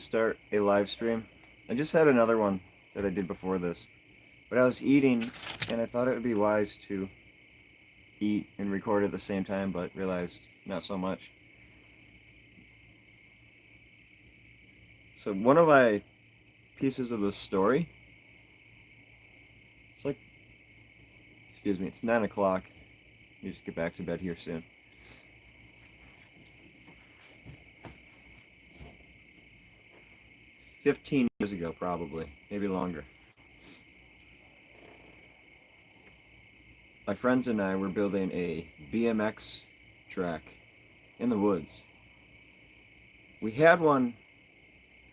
start a live stream. I just had another one that I did before this, but I was eating and I thought it would be wise to eat and record at the same time, but realized not so much. So one of my pieces of the story, it's like, excuse me, it's 9 o'clock. You just get back to bed here soon. 15 years ago, probably, maybe longer. My friends and I were building a BMX track in the woods. We had one.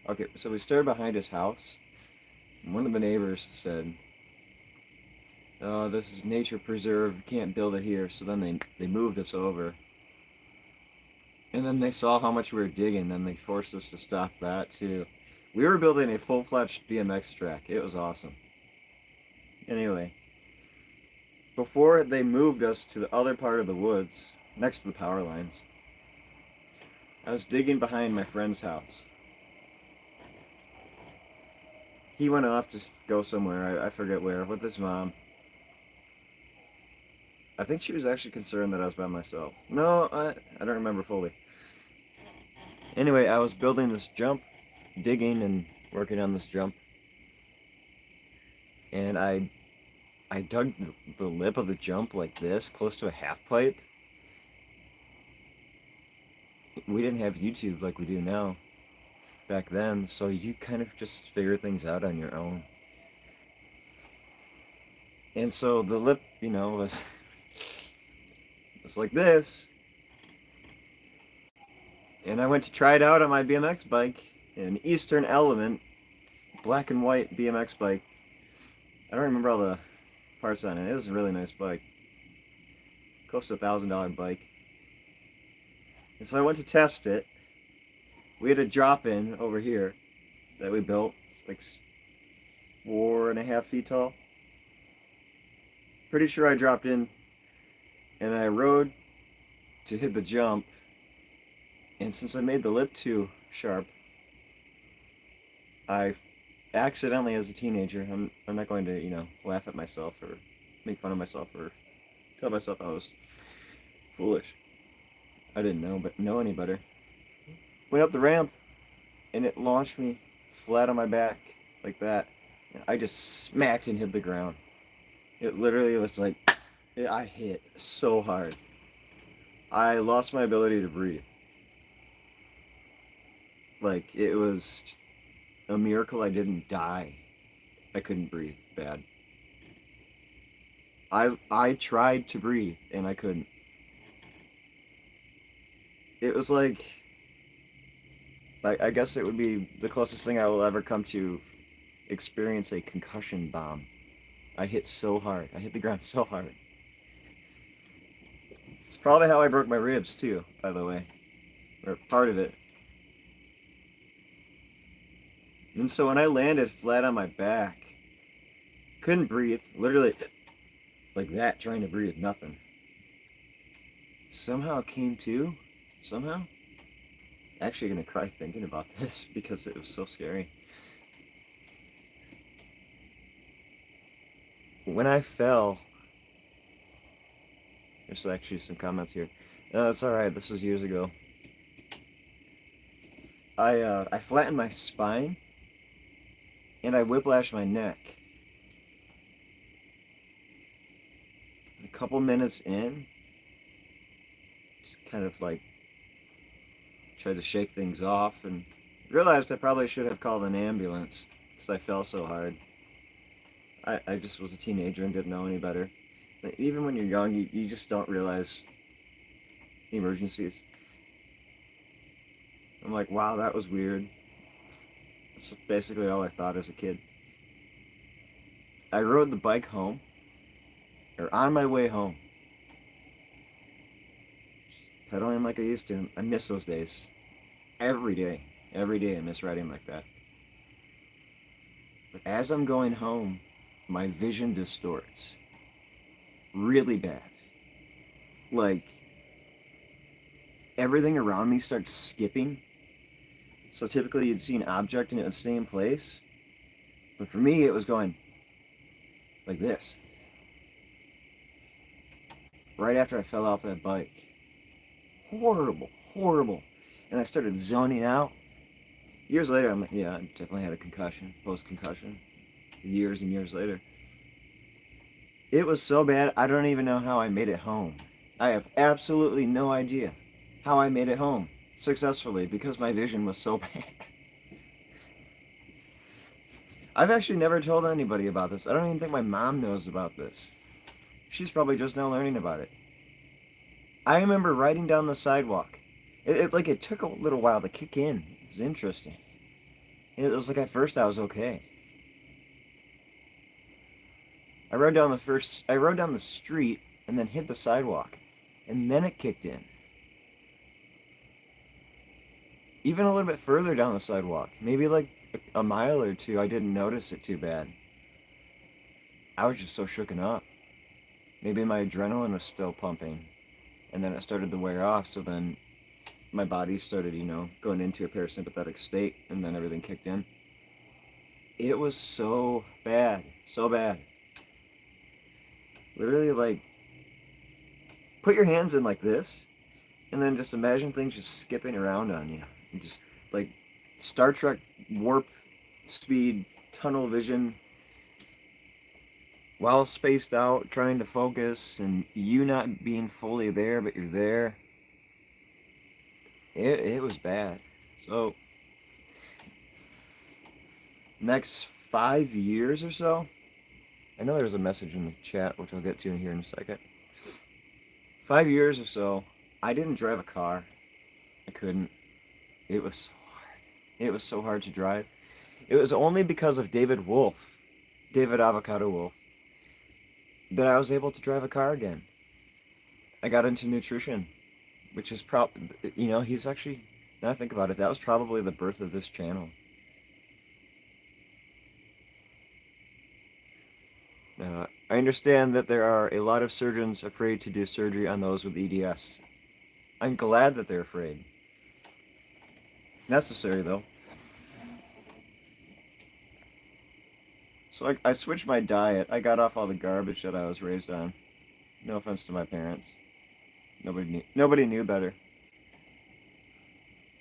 Okay, so we started behind his house. And one of the neighbors said, "Oh, this is nature preserve. You can't build it here." So then they moved us over. And then they saw how much we were digging. Then they forced us to stop that too. We were building a full-fledged BMX track. It was awesome. Anyway, before they moved us to the other part of the woods, next to the power lines, I was digging behind my friend's house. He went off to go somewhere, I forget where, with his mom. I think she was actually concerned that I was by myself. No, I don't remember fully. Anyway, I was building this jump, digging and working on this jump. And I dug the lip of the jump like this, close to a half pipe. We didn't have YouTube like we do now back then, so you kind of just figure things out on your own. And so the lip, was like this. And I went to try it out on my BMX bike, an Eastern Element black and white BMX bike. I don't remember all the parts on it. It was a really nice bike. Close to $1,000 bike. And so I went to test it. We had a drop-in over here that we built. It's like 4.5 feet tall. Pretty sure I dropped in and I rode to hit the jump. And since I made the lip too sharp, I accidentally, as a teenager, I'm not going to, laugh at myself or make fun of myself or tell myself I was foolish. I didn't know any better. Went up the ramp, and it launched me flat on my back, like that. And I just smacked and hit the ground. It literally was like, I hit so hard. I lost my ability to breathe. Like, it was a miracle I didn't die. I couldn't breathe bad. I tried to breathe, and I couldn't. It was like, I guess it would be the closest thing I will ever come to experience a concussion bomb. I hit so hard. I hit the ground so hard. It's probably how I broke my ribs too, by the way. Or part of it. And so when I landed flat on my back, couldn't breathe, literally like that, trying to breathe, nothing. Somehow it came to, somehow. Actually gonna cry thinking about this because it was so scary. When I fell, there's actually some comments here. No, it's alright, this was years ago. I flattened my spine and I whiplashed my neck. A couple minutes in, just kind of like tried to shake things off and realized I probably should have called an ambulance because I fell so hard. I just was a teenager and didn't know any better. Like, even when you're young, you just don't realize emergencies. I'm like, wow, that was weird. That's basically all I thought as a kid. I rode the bike home, or on my way home, pedaling like I used to. I miss those days. Every day I miss riding like that. But as I'm going home, my vision distorts. Really bad. Like, everything around me starts skipping. So typically you'd see an object and it would stay in place. But for me, it was going like this. Right after I fell off that bike. Horrible, horrible. And I started zoning out. Years later, I definitely had a concussion, post-concussion. Years and years later. It was so bad, I don't even know how I made it home. I have absolutely no idea how I made it home successfully because my vision was so bad. I've actually never told anybody about this. I don't even think my mom knows about this. She's probably just now learning about it. I remember riding down the sidewalk. It took a little while to kick in. It was interesting. It was like at first I was okay. I rode down the street and then hit the sidewalk. And then it kicked in. Even a little bit further down the sidewalk, maybe like a mile or two, I didn't notice it too bad. I was just so shooken up. Maybe my adrenaline was still pumping. And then it started to wear off, so then my body started, going into a parasympathetic state, and then everything kicked in. It was so bad, so bad. Literally, like, put your hands in like this, and then just imagine things just skipping around on you. And just, like, Star Trek warp speed, tunnel vision, well spaced out, trying to focus, and you not being fully there, but you're there. It was bad. So, next 5 years or so, I know there's a message in the chat, which I'll get to in here in a second. 5 years or so, I didn't drive a car. I couldn't. It was so hard. It was so hard to drive. It was only because of David Avocado Wolf, that I was able to drive a car again. I got into nutrition, which is he's actually, now I think about it, that was probably the birth of this channel. I understand that there are a lot of surgeons afraid to do surgery on those with EDS. I'm glad that they're afraid. Necessary, though. So I switched my diet. I got off all the garbage that I was raised on. No offense to my parents. Nobody knew better.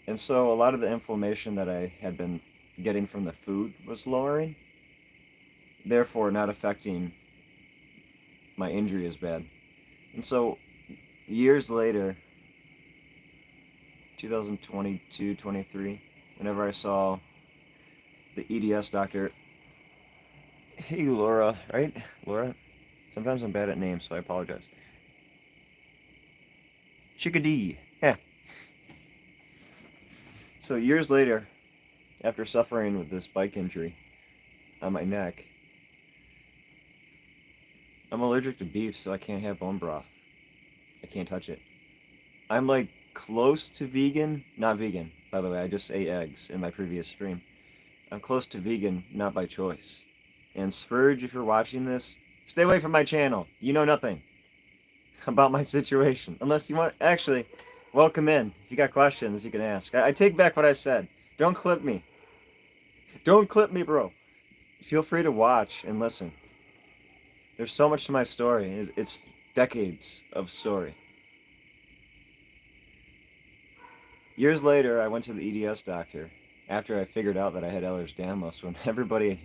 And so a lot of the inflammation that I had been getting from the food was lowering, therefore not affecting my injury as bad. And so years later, 2022, 23, whenever I saw the EDS doctor, hey Laura, right? Laura? Sometimes I'm bad at names, so I apologize. Chickadee. Yeah. So years later, after suffering with this bike injury on my neck, I'm allergic to beef, so I can't have bone broth. I can't touch it. I'm like close to vegan, not vegan, by the way, I just ate eggs in my previous stream. I'm close to vegan, not by choice. And Sverge, if you're watching this, stay away from my channel. You know nothing about my situation. Unless you want, actually, welcome in. If you got questions, you can ask. I take back what I said. Don't clip me. Don't clip me, bro. Feel free to watch and listen. There's so much to my story. It's decades of story. Years later, I went to the EDS doctor after I figured out that I had ehlers danlos, when everybody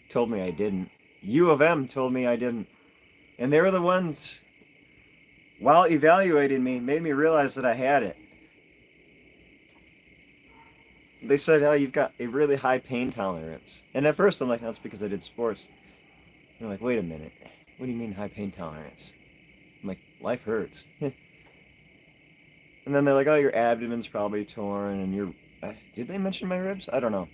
told me I didn't. U of M told me I didn't. And they were the ones, while evaluating me, made me realize that I had it. They said, oh, you've got a really high pain tolerance. And at first I'm like, that's because I did sports. And they're like, wait a minute. What do you mean high pain tolerance? I'm like, life hurts. And then they're like, oh, your abdomen's probably torn, and your... did they mention my ribs? I don't know.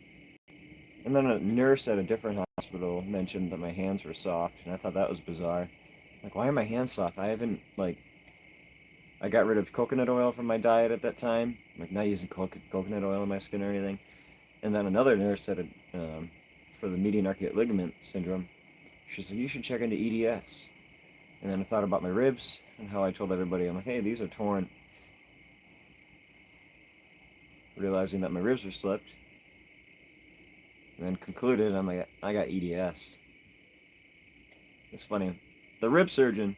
And then a nurse at a different hospital mentioned that my hands were soft, and I thought that was bizarre. Like, why are my hands soft? I haven't, I got rid of coconut oil from my diet at that time. Like, not using coconut oil in my skin or anything. And then another nurse said, for the median arcuate ligament syndrome, she said, you should check into EDS. And then I thought about my ribs, and how I told everybody, I'm like, hey, these are torn. Realizing that my ribs were slipped, and then concluded I got EDS. It's funny. The rib surgeon,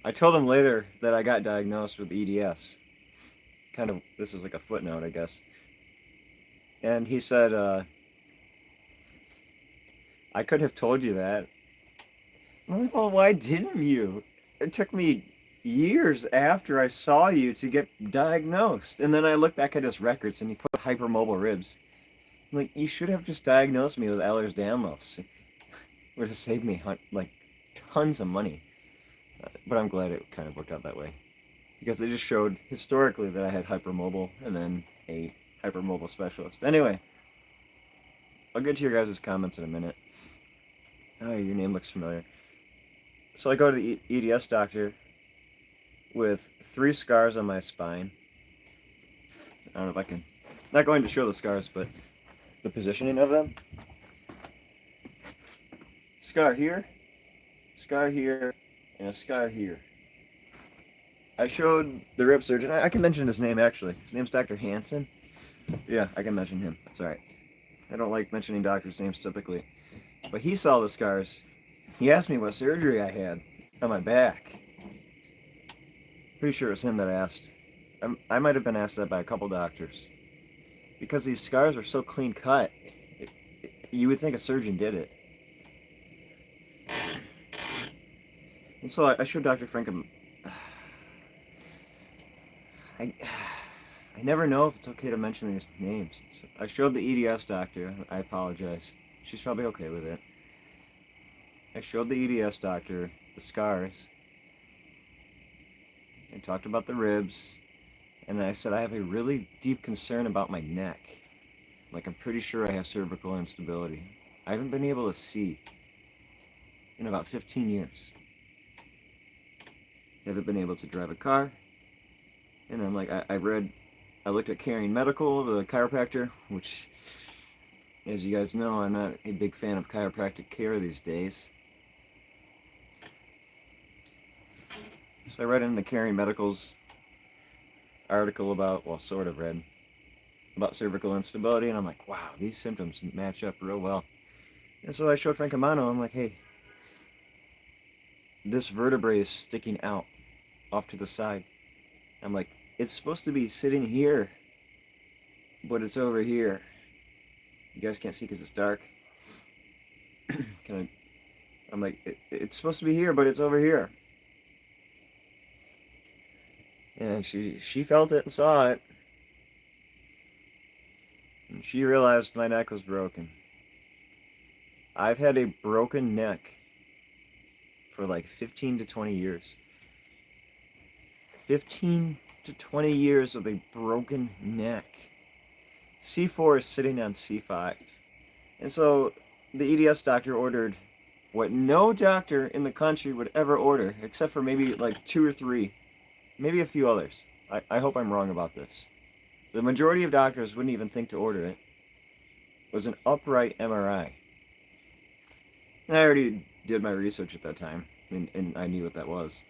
I told him later that I got diagnosed with EDS. Kind of, this is like a footnote, I guess. And he said, I could have told you that. I'm like, well, why didn't you? It took me years after I saw you to get diagnosed. And then I look back at his records and he put hypermobile ribs. I'm like, you should have just diagnosed me with ehlers danlos. It would have saved me like tons of money. But I'm glad it kind of worked out that way. Because it just showed historically that I had hypermobile and then a hypermobile specialist. Anyway, I'll get to your guys' comments in a minute. Oh, your name looks familiar. So I go to the EDS doctor with 3 scars on my spine. I don't know if I can... Not going to show the scars, but the positioning of them. Scar here, and a scar here. I showed the rib surgeon. I can mention his name, actually. His name's Dr. Hansen. Yeah, I can mention him. That's alright. I don't like mentioning doctors' names typically. But he saw the scars. He asked me what surgery I had on my back. Pretty sure it was him that asked. I might have been asked that by a couple doctors. Because these scars are so clean cut, you would think a surgeon did it. And so I showed Dr. Frankham. I never know if it's okay to mention these names. So I showed the EDS doctor. I apologize. She's probably okay with it. I showed the EDS doctor the scars. I talked about the ribs. And I said I have a really deep concern about my neck. Like, I'm pretty sure I have cervical instability. I haven't been able to see in about 15 years. I haven't been able to drive a car. And then, like, I looked at Caring Medical, the chiropractor, which, as you guys know, I'm not a big fan of chiropractic care these days. So I read in the Caring Medical's article about, well, sort of read, about cervical instability, and I'm like, wow, these symptoms match up real well. And so I showed Frank Amano, I'm like, hey, this vertebrae is sticking out off to the side. I'm like, it's supposed to be sitting here, but it's over here. You guys can't see because it's dark. I'm like, it's supposed to be here, but it's over here. And she felt it and saw it. And she realized my neck was broken. I've had a broken neck for like 15 to 20 years. 15 to 20 years with a broken neck. C4 is sitting on C5. And so the EDS doctor ordered what no doctor in the country would ever order, except for maybe like 2 or 3, maybe a few others. I hope I'm wrong about this. The majority of doctors wouldn't even think to order it. It was an upright MRI. And I already did my research at that time, and I knew what that was.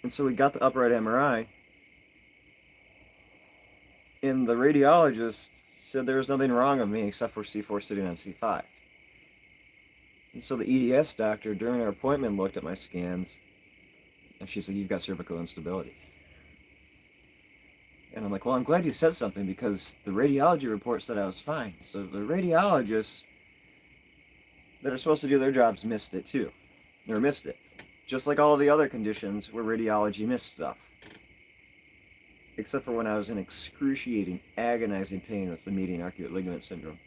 And so we got the upright MRI, and the radiologist said there was nothing wrong with me except for C4 sitting on C5. And so the EDS doctor, during our appointment, looked at my scans, and she said, you've got cervical instability. And I'm like, well, I'm glad you said something, because the radiology report said I was fine. So the radiologists that are supposed to do their jobs missed it too. Or missed it. Just like all of the other conditions where radiology missed stuff. Except for when I was in excruciating, agonizing pain with the median arcuate ligament syndrome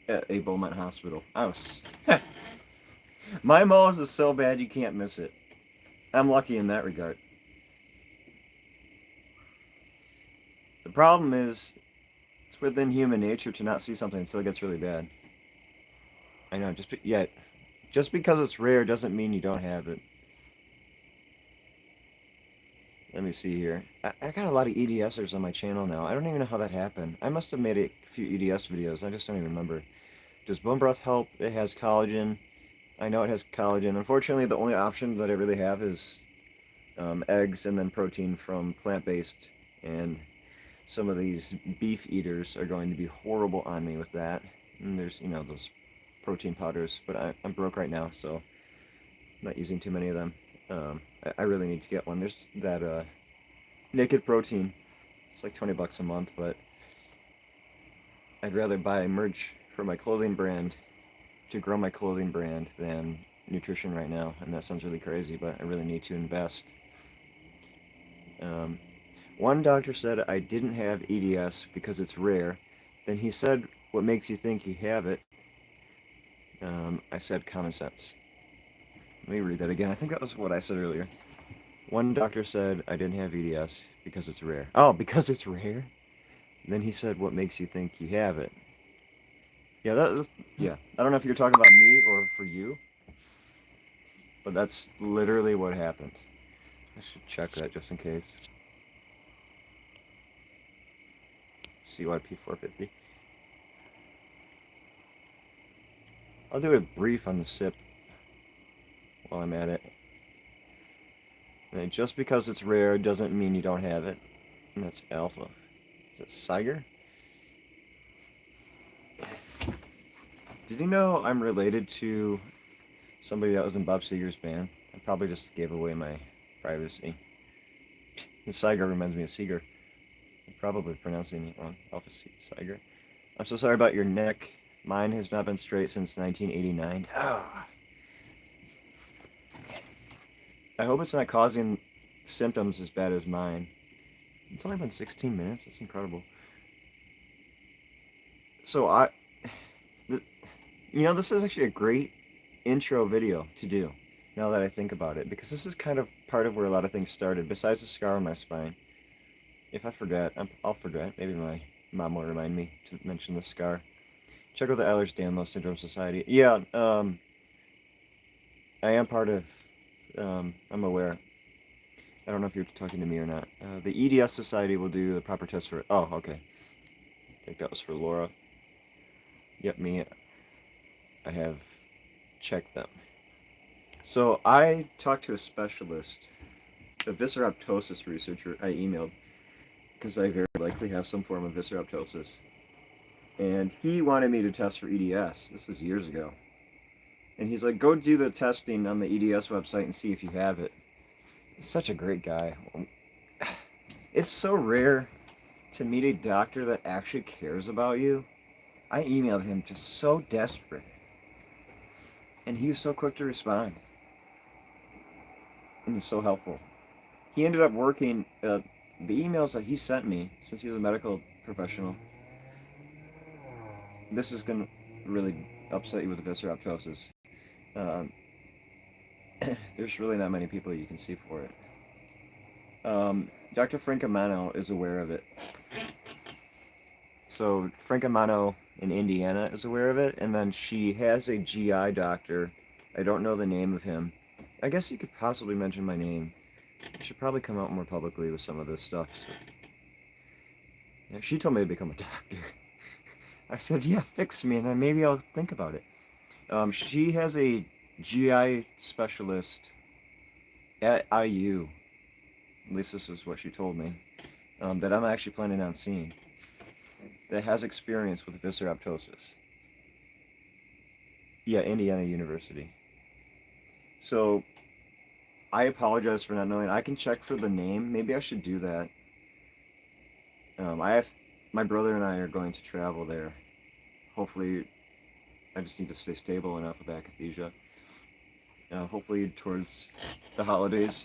at a Beaumont hospital. I was... My Moles is so bad you can't miss it. I'm lucky in that regard. The problem is, it's within human nature to not see something until it gets really bad. I know, just because it's rare doesn't mean you don't have it. Let me see here. I got a lot of EDSers on my channel now. I don't even know how that happened. I must have made a few EDS videos. I just don't even remember. Does bone broth help? It has collagen. I know it has collagen. Unfortunately, the only option that I really have is eggs and then protein from plant-based. And some of these beef eaters are going to be horrible on me with that. And there's, those protein powders, but I'm broke right now, so I'm not using too many of them. I really need to get one. There's that Naked Protein. It's like 20 bucks a month, but I'd rather buy merch for my clothing brand to grow my clothing brand than nutrition right now. And that sounds really crazy, but I really need to invest. One doctor said I didn't have EDS because it's rare. Then he said, "What makes you think you have it?" I said common sense. Let me read that again. I think that was what I said earlier. One doctor said I didn't have EDS because it's rare. Oh, because it's rare? Then he said, "What makes you think you have it?" Yeah, yeah. I don't know if you're talking about me or for you, but that's literally what happened. I should check that just in case. CYP 450. I'll do a brief on the SIP while I'm at it. And just because it's rare doesn't mean you don't have it. And that's alpha. Is it Siger? Did you know I'm related to somebody that was in Bob Seger's band? I probably just gave away my privacy. And Siger reminds me of Seeger. I'm probably pronouncing it wrong. Alpha Siger. I'm so sorry about your neck. Mine has not been straight since 1989. Oh. I hope it's not causing symptoms as bad as mine. It's only been 16 minutes. That's incredible. So this is actually a great intro video to do, now that I think about it, because this is kind of part of where a lot of things started, besides the scar on my spine. If I forget, I'll forget. Maybe my mom will remind me to mention the scar. Check out the ehlers danlos Syndrome Society. Yeah, I am part of, I'm aware. I don't know if you're talking to me or not. The EDS Society will do the proper test for it. Oh, okay. I think that was for Laura. Yep, me. I have checked them. So I talked to a specialist, a visceraptosis researcher I emailed, because I very likely have some form of visceraptosis. And he wanted me to test for EDS. This was years ago. And he's like, go do the testing on the EDS website and see if you have it. He's such a great guy. It's so rare to meet a doctor that actually cares about you. I emailed him just so desperate. And he was so quick to respond. And he's so helpful. He ended up working, the emails that he sent me, since he was a medical professional, this is going to really upset you with the visceraptosis. There's really not many people you can see for it. Dr. Francomano is aware of it. So Francomano in Indiana is aware of it, and then she has a GI doctor. I don't know the name of him. I guess you could possibly mention my name. I should probably come out more publicly with some of this stuff. So. Yeah, she told me to become a doctor. I said, yeah, fix me, and then maybe I'll think about it. She has a GI specialist at IU. At least this is what she told me. That I'm actually planning on seeing. That has experience with visceraptosis. Yeah, Indiana University. So, I apologize for not knowing. I can check for the name. Maybe I should do that. My brother and I are going to travel there. Hopefully, I just need to stay stable enough with akathisia. Hopefully towards the holidays.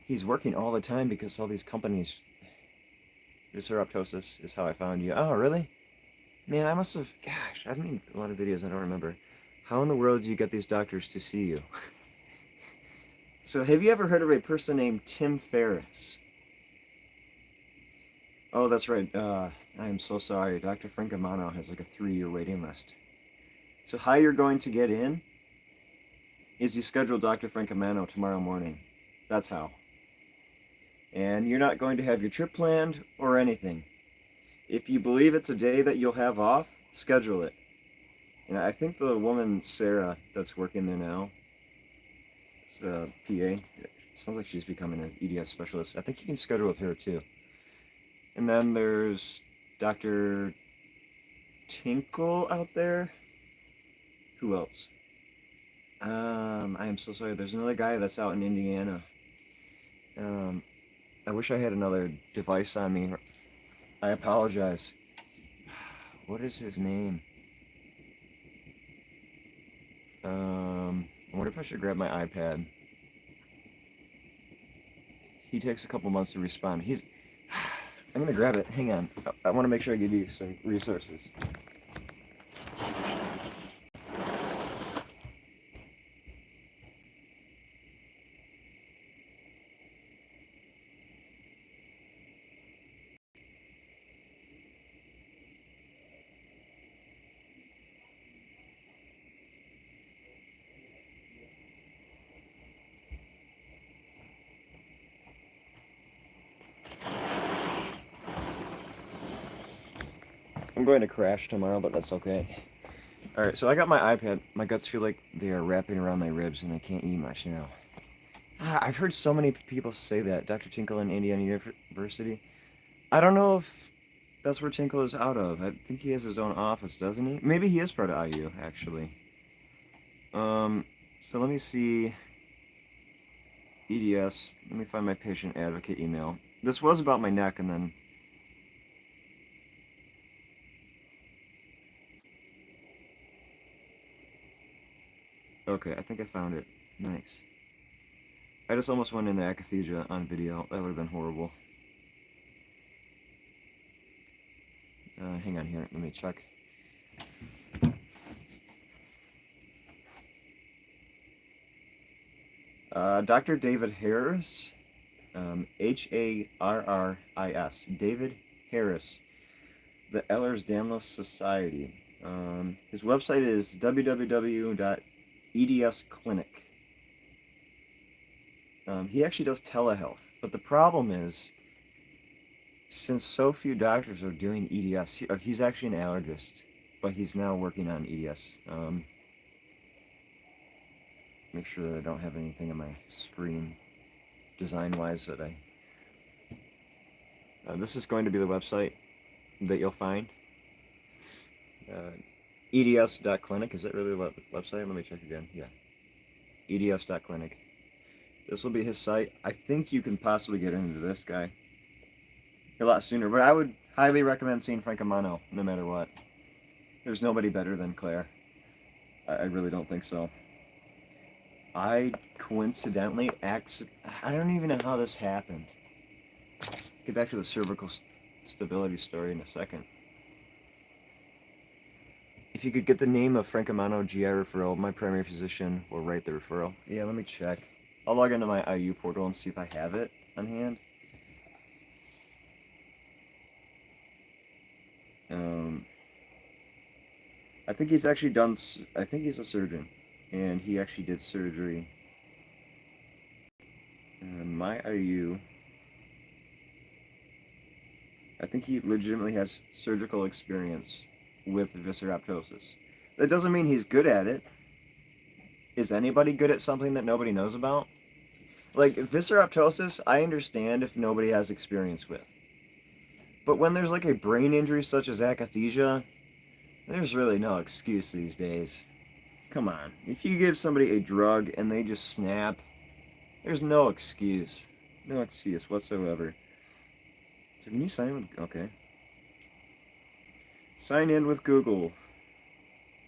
He's working all the time because all these companies. Visceraptosis is how I found you. Oh, really? Man, I must have. Gosh, I've made a lot of videos. I don't remember. How in the world do you get these doctors to see you? So, have you ever heard of a person named Tim Ferriss? Oh, that's right. I am so sorry. Dr. Francomano has like a 3-year waiting list. So how you're going to get in is you schedule Dr. Francomano tomorrow morning. That's how. And you're not going to have your trip planned or anything. If you believe it's a day that you'll have off, schedule it. And I think the woman, Sarah, that's working there now, it's a PA. Sounds like she's becoming an EDS specialist. I think you can schedule with her too. And then there's Dr. Tinkle out there. Who else? I am so sorry. There's another guy that's out in Indiana. Um, I wish I had another device on me. I apologize. What is his name? I wonder if I should grab my iPad. He takes a couple months to respond. I'm gonna grab it. Hang on. I want to make sure I give you some resources. I'm going to crash tomorrow, but that's okay. Alright, so I got my iPad. My guts feel like they are wrapping around my ribs and I can't eat much now. I've heard so many people say that. Dr. Tinkle in Indiana University. I don't know if that's where Tinkle is out of. I think he has his own office, doesn't he? Maybe he is part of IU, actually. So let me see. EDS. Let me find my patient advocate email. This was about my neck and then... Okay, I think I found it. Nice. I just almost went into akathisia on video. That would have been horrible. Hang on here. Let me check. Dr. David Harris. Harris. David Harris. The Ehlers Danlos Society. His website is www.edsclinic. He actually does telehealth, but the problem is, since so few doctors are doing EDS, he's actually an allergist, but he's now working on EDS. Make sure that I don't have anything on my screen, design-wise, that I... this is going to be the website that you'll find. eds.clinic, is that really the website? Let me check again. Yeah. eds.clinic. This will be his site. I think you can possibly get into this guy a lot sooner, but I would highly recommend seeing Frank Amano, no matter what. There's nobody better than Claire. I really don't think so. I coincidentally, I don't even know how this happened. Get back to the cervical stability story in a second. If you could get the name of Frank Amano GI referral, my primary physician will write the referral. Yeah, let me check. I'll log into my IU portal and see if I have it on hand. I think he's actually done, I think he's a surgeon, and he actually did surgery. My IU, I think he legitimately has surgical experience with visceraptosis. That doesn't mean he's good at it. Is anybody good at something that nobody knows about? Like, visceraptosis, I understand if nobody has experience with. But when there's like a brain injury such as akathisia, there's really no excuse these days. Come on. If you give somebody a drug and they just snap, there's no excuse. No excuse whatsoever. So can you sign in with... Okay. Sign in with Google.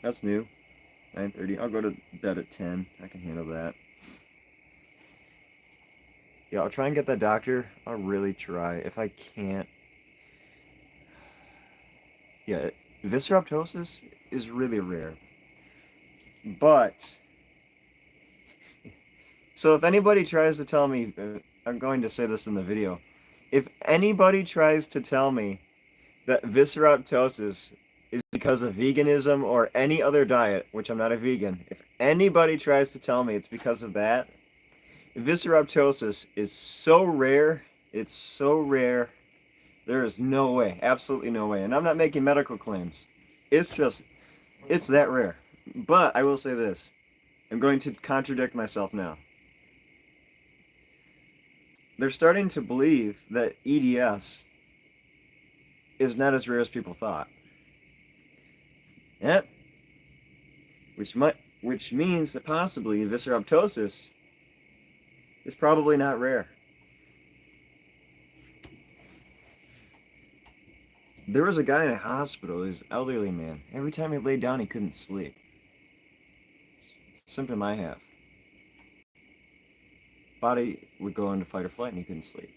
That's new. 9:30. I'll go to bed at 10. I can handle that. Yeah, I'll try and get that doctor. I'll really try. If I can't... Yeah, visceraptosis is really rare. But... So if anybody tries to tell me... I'm going to say this in the video. If anybody tries to tell me that visceraptosis is because of veganism or any other diet, which I'm not a vegan, if anybody tries to tell me it's because of that, visceraptosis is so rare, it's so rare, there is no way, absolutely no way. And I'm not making medical claims. It's just, it's that rare. But I will say this, I'm going to contradict myself now. They're starting to believe that EDS is not as rare as people thought. Yep. Which means that possibly visceroptosis is probably not rare. There was a guy in a hospital, he was an elderly man. Every time he laid down, he couldn't sleep. It's a symptom I have. Body would go into fight or flight and he couldn't sleep.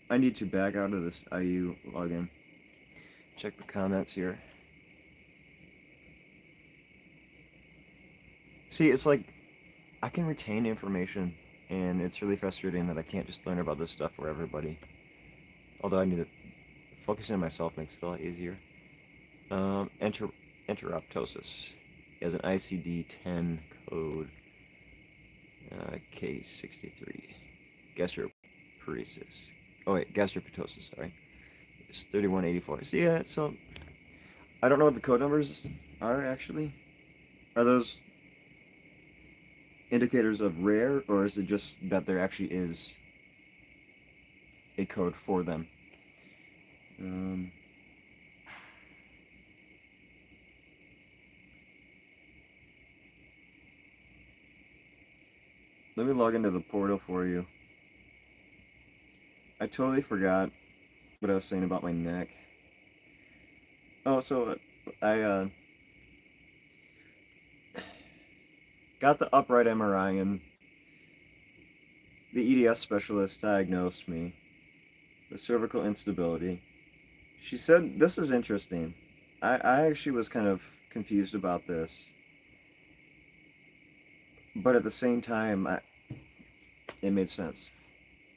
I need to back out of this IU login. Check the comments here. See, it's like I can retain information, and it's really frustrating that I can't just learn about this stuff for everybody. Although I need to focus on myself makes it a lot easier. Enteroptosis as an ICD-10 code, case 63. Gastroparesis. Oh wait, gastroptosis. Sorry, it's 3184. See, yeah. So I don't know what the code numbers are actually. Are those indicators of rare, or is it just that there actually is a code for them? Let me log into the portal for you. I totally forgot what I was saying about my neck. Oh, so I got the upright MRI, and the EDS specialist diagnosed me with cervical instability. She said, this is interesting. I actually was kind of confused about this. But at the same time, it made sense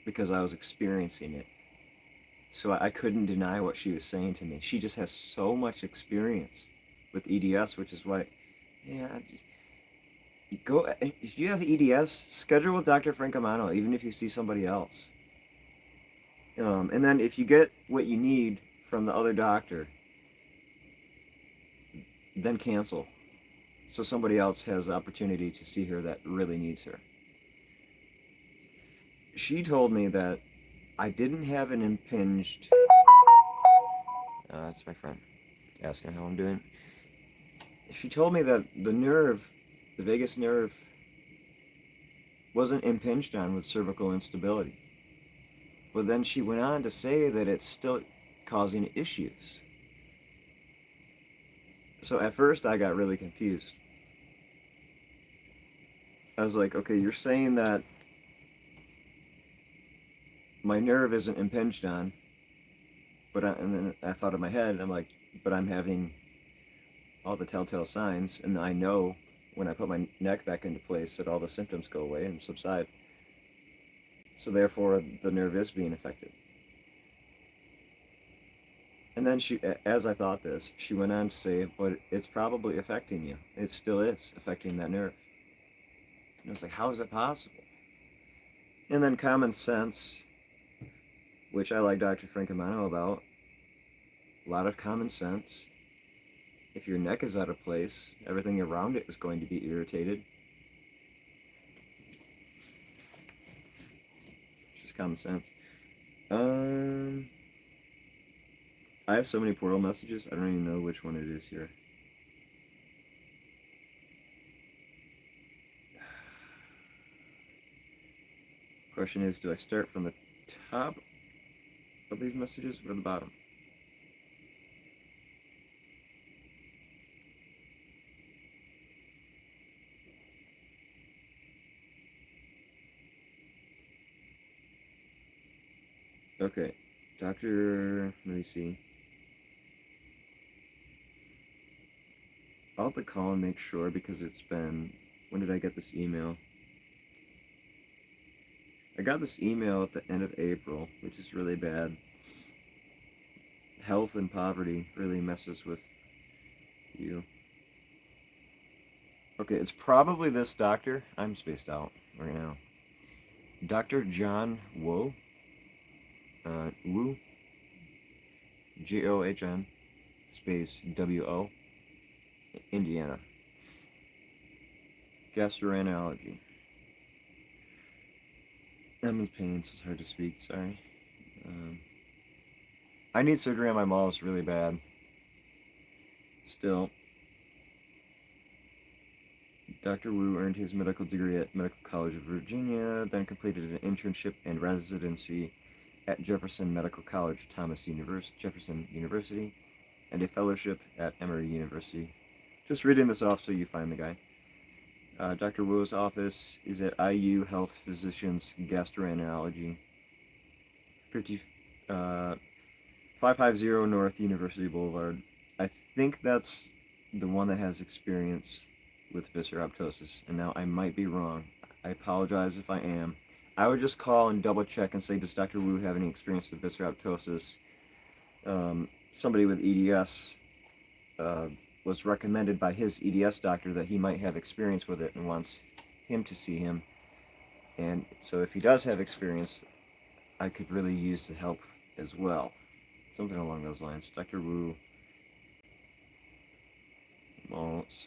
because I was experiencing it. So I couldn't deny what she was saying to me. She just has so much experience with EDS, which is why, yeah, go. If you have EDS, schedule with Dr. Francomano, even if you see somebody else. And then if you get what you need from the other doctor, then cancel. So somebody else has the opportunity to see her that really needs her. She told me that I didn't have an impinged... that's my friend asking how I'm doing. She told me that the nerve, the vagus nerve, wasn't impinged on with cervical instability. But then she went on to say that it's still causing issues. So at first I got really confused. I was like, okay, you're saying that my nerve isn't impinged on, and then I thought in my head, I'm like, but I'm having all the telltale signs, and I know when I put my neck back into place that all the symptoms go away and subside. So therefore, the nerve is being affected. And then she, as I thought this, she went on to say, but it's probably affecting you. It still is affecting that nerve. And I was like, how is it possible? And then common sense, which I like Dr. Francomano about, a lot of common sense. If your neck is out of place, everything around it is going to be irritated. Just common sense. I have so many portal messages, I don't even know which one it is here. Question is, do I start from the top of these messages or the bottom? Okay, Doctor, let me see. I'll have to call and make sure because it's been, when did I get this email? I got this email at the end of April, which is really bad. Health and poverty really messes with you. Okay, it's probably this doctor. I'm spaced out right now. Dr. John Wu. Wu. John space WO. Indiana. Gastroenterology. I'm in pain, so it's hard to speak. Sorry. I need surgery on my malls really bad. Still, Dr. Wu earned his medical degree at Medical College of Virginia, then completed an internship and residency at Jefferson Medical College, Jefferson University, and a fellowship at Emory University. Just reading this off so you find the guy. Dr. Wu's office is at IU Health Physicians Gastroenterology, 50, 550 North University Boulevard. I think that's the one that has experience with visceroptosis, and now I might be wrong. I apologize if I am. I would just call and double check and say, does Dr. Wu have any experience with visceroptosis? Somebody with EDS was recommended by his EDS doctor that he might have experience with it and wants him to see him. And so if he does have experience, I could really use the help as well. Something along those lines. Dr. Wu, malls.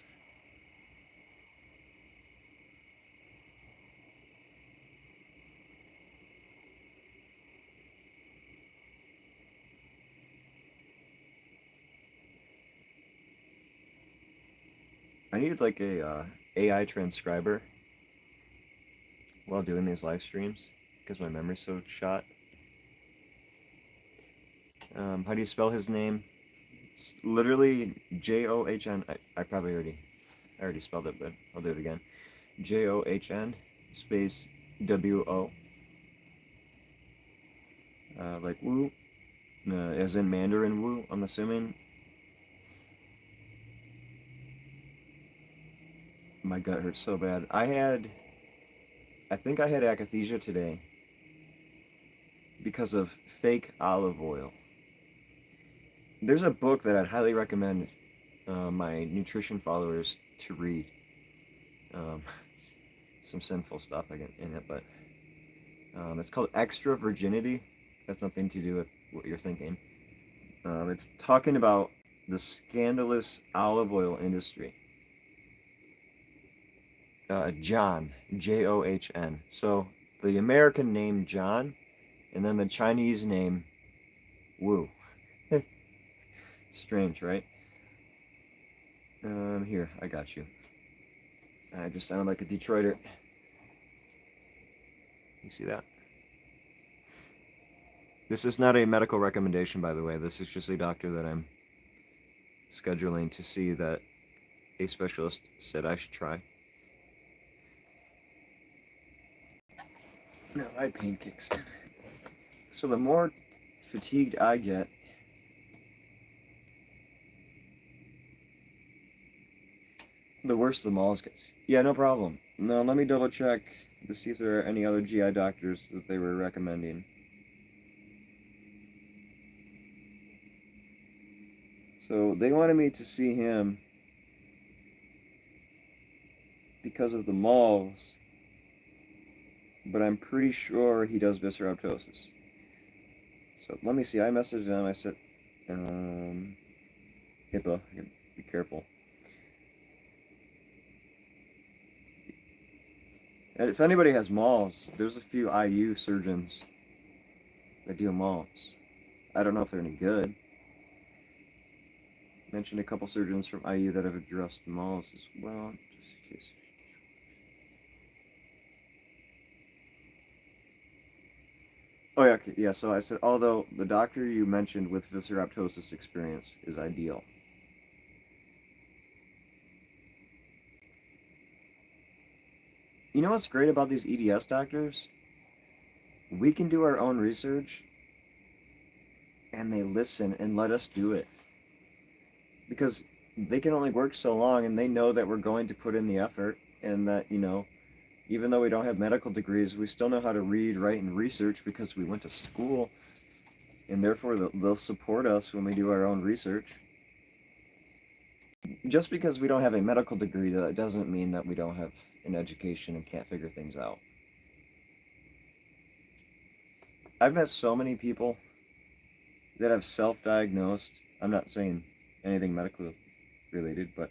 I needed like a AI transcriber while doing these live streams because my memory's so shot. How do you spell his name? It's literally John. I probably already spelled it, but I'll do it again. John space Wo. Like Wu, as in Mandarin Wu. I'm assuming. My gut hurts so bad. I think I had akathisia today because of fake olive oil. There's a book that I'd highly recommend my nutrition followers to read. Some sinful stuff in it, but it's called Extra Virginity. Has nothing to do with what you're thinking. It's talking about the scandalous olive oil industry. John, John. So the American name John, and then the Chinese name Wu. Strange, right? Here, I got you. I just sounded like a Detroiter. You see that? This is not a medical recommendation, by the way. This is just a doctor that I'm scheduling to see that a specialist said I should try. No, my pain kicks in. So the more fatigued I get, the worse the malls gets. Yeah, no problem. No, let me double check to see if there are any other GI doctors that they were recommending. So they wanted me to see him because of the malls, but I'm pretty sure he does visceroptosis. So let me see. I messaged them. I said, HIPAA, be careful. And if anybody has malls, there's a few IU surgeons that do malls. I don't know if they're any good. Mentioned a couple surgeons from IU that have addressed malls as well. Just in case. Oh yeah, okay, yeah. So I said, although the doctor you mentioned with visceroptosis experience is ideal. You know what's great about these EDS doctors? We can do our own research, and they listen and let us do it. Because they can only work so long, and they know that we're going to put in the effort, and that, even though we don't have medical degrees, we still know how to read, write, and research because we went to school, and therefore they'll support us when we do our own research. Just because we don't have a medical degree, that doesn't mean that we don't have an education and can't figure things out. I've met so many people that have self-diagnosed. I'm not saying anything medical related, but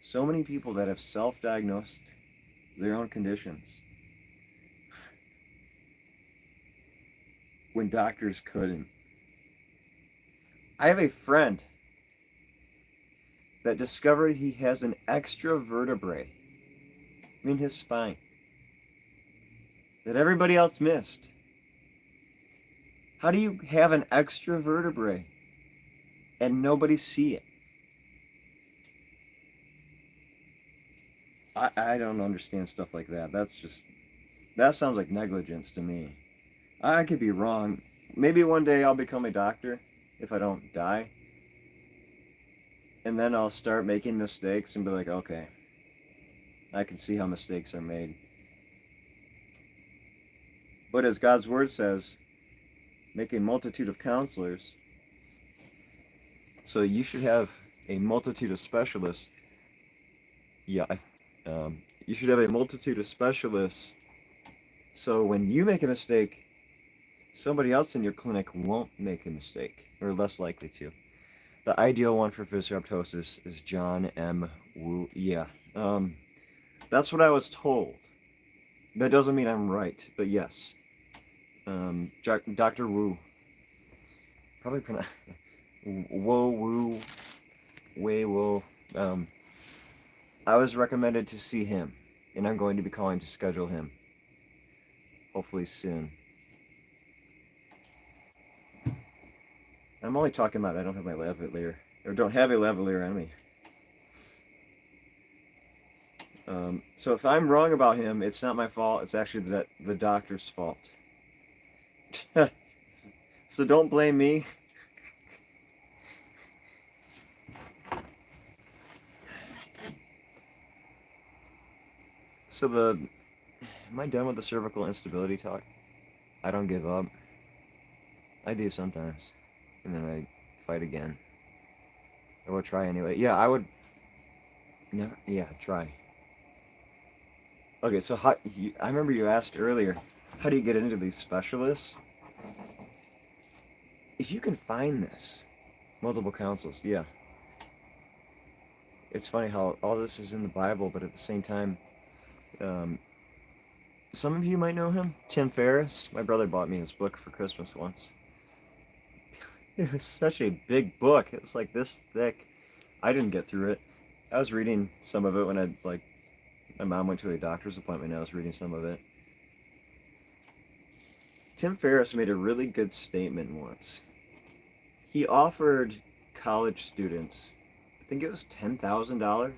so many people that have self-diagnosed their own conditions when doctors couldn't. I have a friend that discovered he has an extra vertebrae in his spine that everybody else missed. How do you have an extra vertebrae and nobody see it? I don't understand stuff like that. That sounds like negligence to me. I could be wrong. Maybe one day I'll become a doctor if I don't die. And then I'll start making mistakes and be like, okay, I can see how mistakes are made. But as God's word says, make a multitude of counselors. So you should have a multitude of specialists. Yeah, you should have a multitude of specialists. So when you make a mistake, somebody else in your clinic won't make a mistake, or less likely to. The ideal one for physioraptosis is John M. Wu. Yeah, that's what I was told. That doesn't mean I'm right, but yes. Dr. Wu. Probably pronounce Wu. Wei Wu. I was recommended to see him, and I'm going to be calling to schedule him. Hopefully soon. I'm only talking about I don't have my lavalier, or don't have a lavalier on me. So if I'm wrong about him, it's not my fault. It's actually the doctor's fault. So don't blame me. So am I done with the cervical instability talk? I don't give up. I do sometimes, and then I fight again. I will try anyway. Yeah, I would. Never. Yeah, try. Okay, so I remember you asked earlier, how do you get into these specialists? If you can find this, multiple counsels, yeah. It's funny how all this is in the Bible, but at the same time, some of you might know him, Tim Ferriss. My brother bought me his book for Christmas once. It was such a big book. It was like this thick. I didn't get through it. I was reading some of it when my mom went to a doctor's appointment and I was reading some of it. Tim Ferriss made a really good statement once. He offered college students, I think it was $10,000,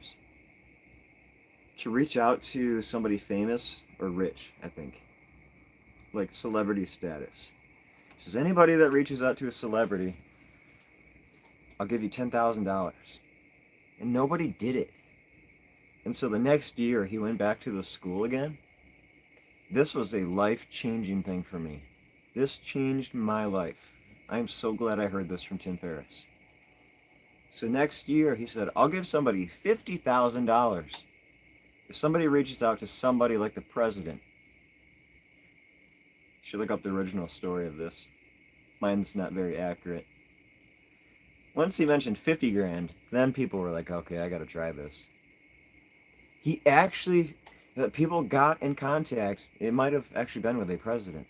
to reach out to somebody famous or rich, I think. Like celebrity status. He says, anybody that reaches out to a celebrity, I'll give you $10,000. And nobody did it. And so the next year he went back to the school again. This was a life-changing thing for me. This changed my life. I'm so glad I heard this from Tim Ferriss. So next year he said, I'll give somebody $50,000 if somebody reaches out to somebody like the president. You should look up the original story of this. Mine's not very accurate. Once he mentioned 50 grand, then people were like, okay, I gotta try this. He actually, people got in contact, it might have actually been with a president.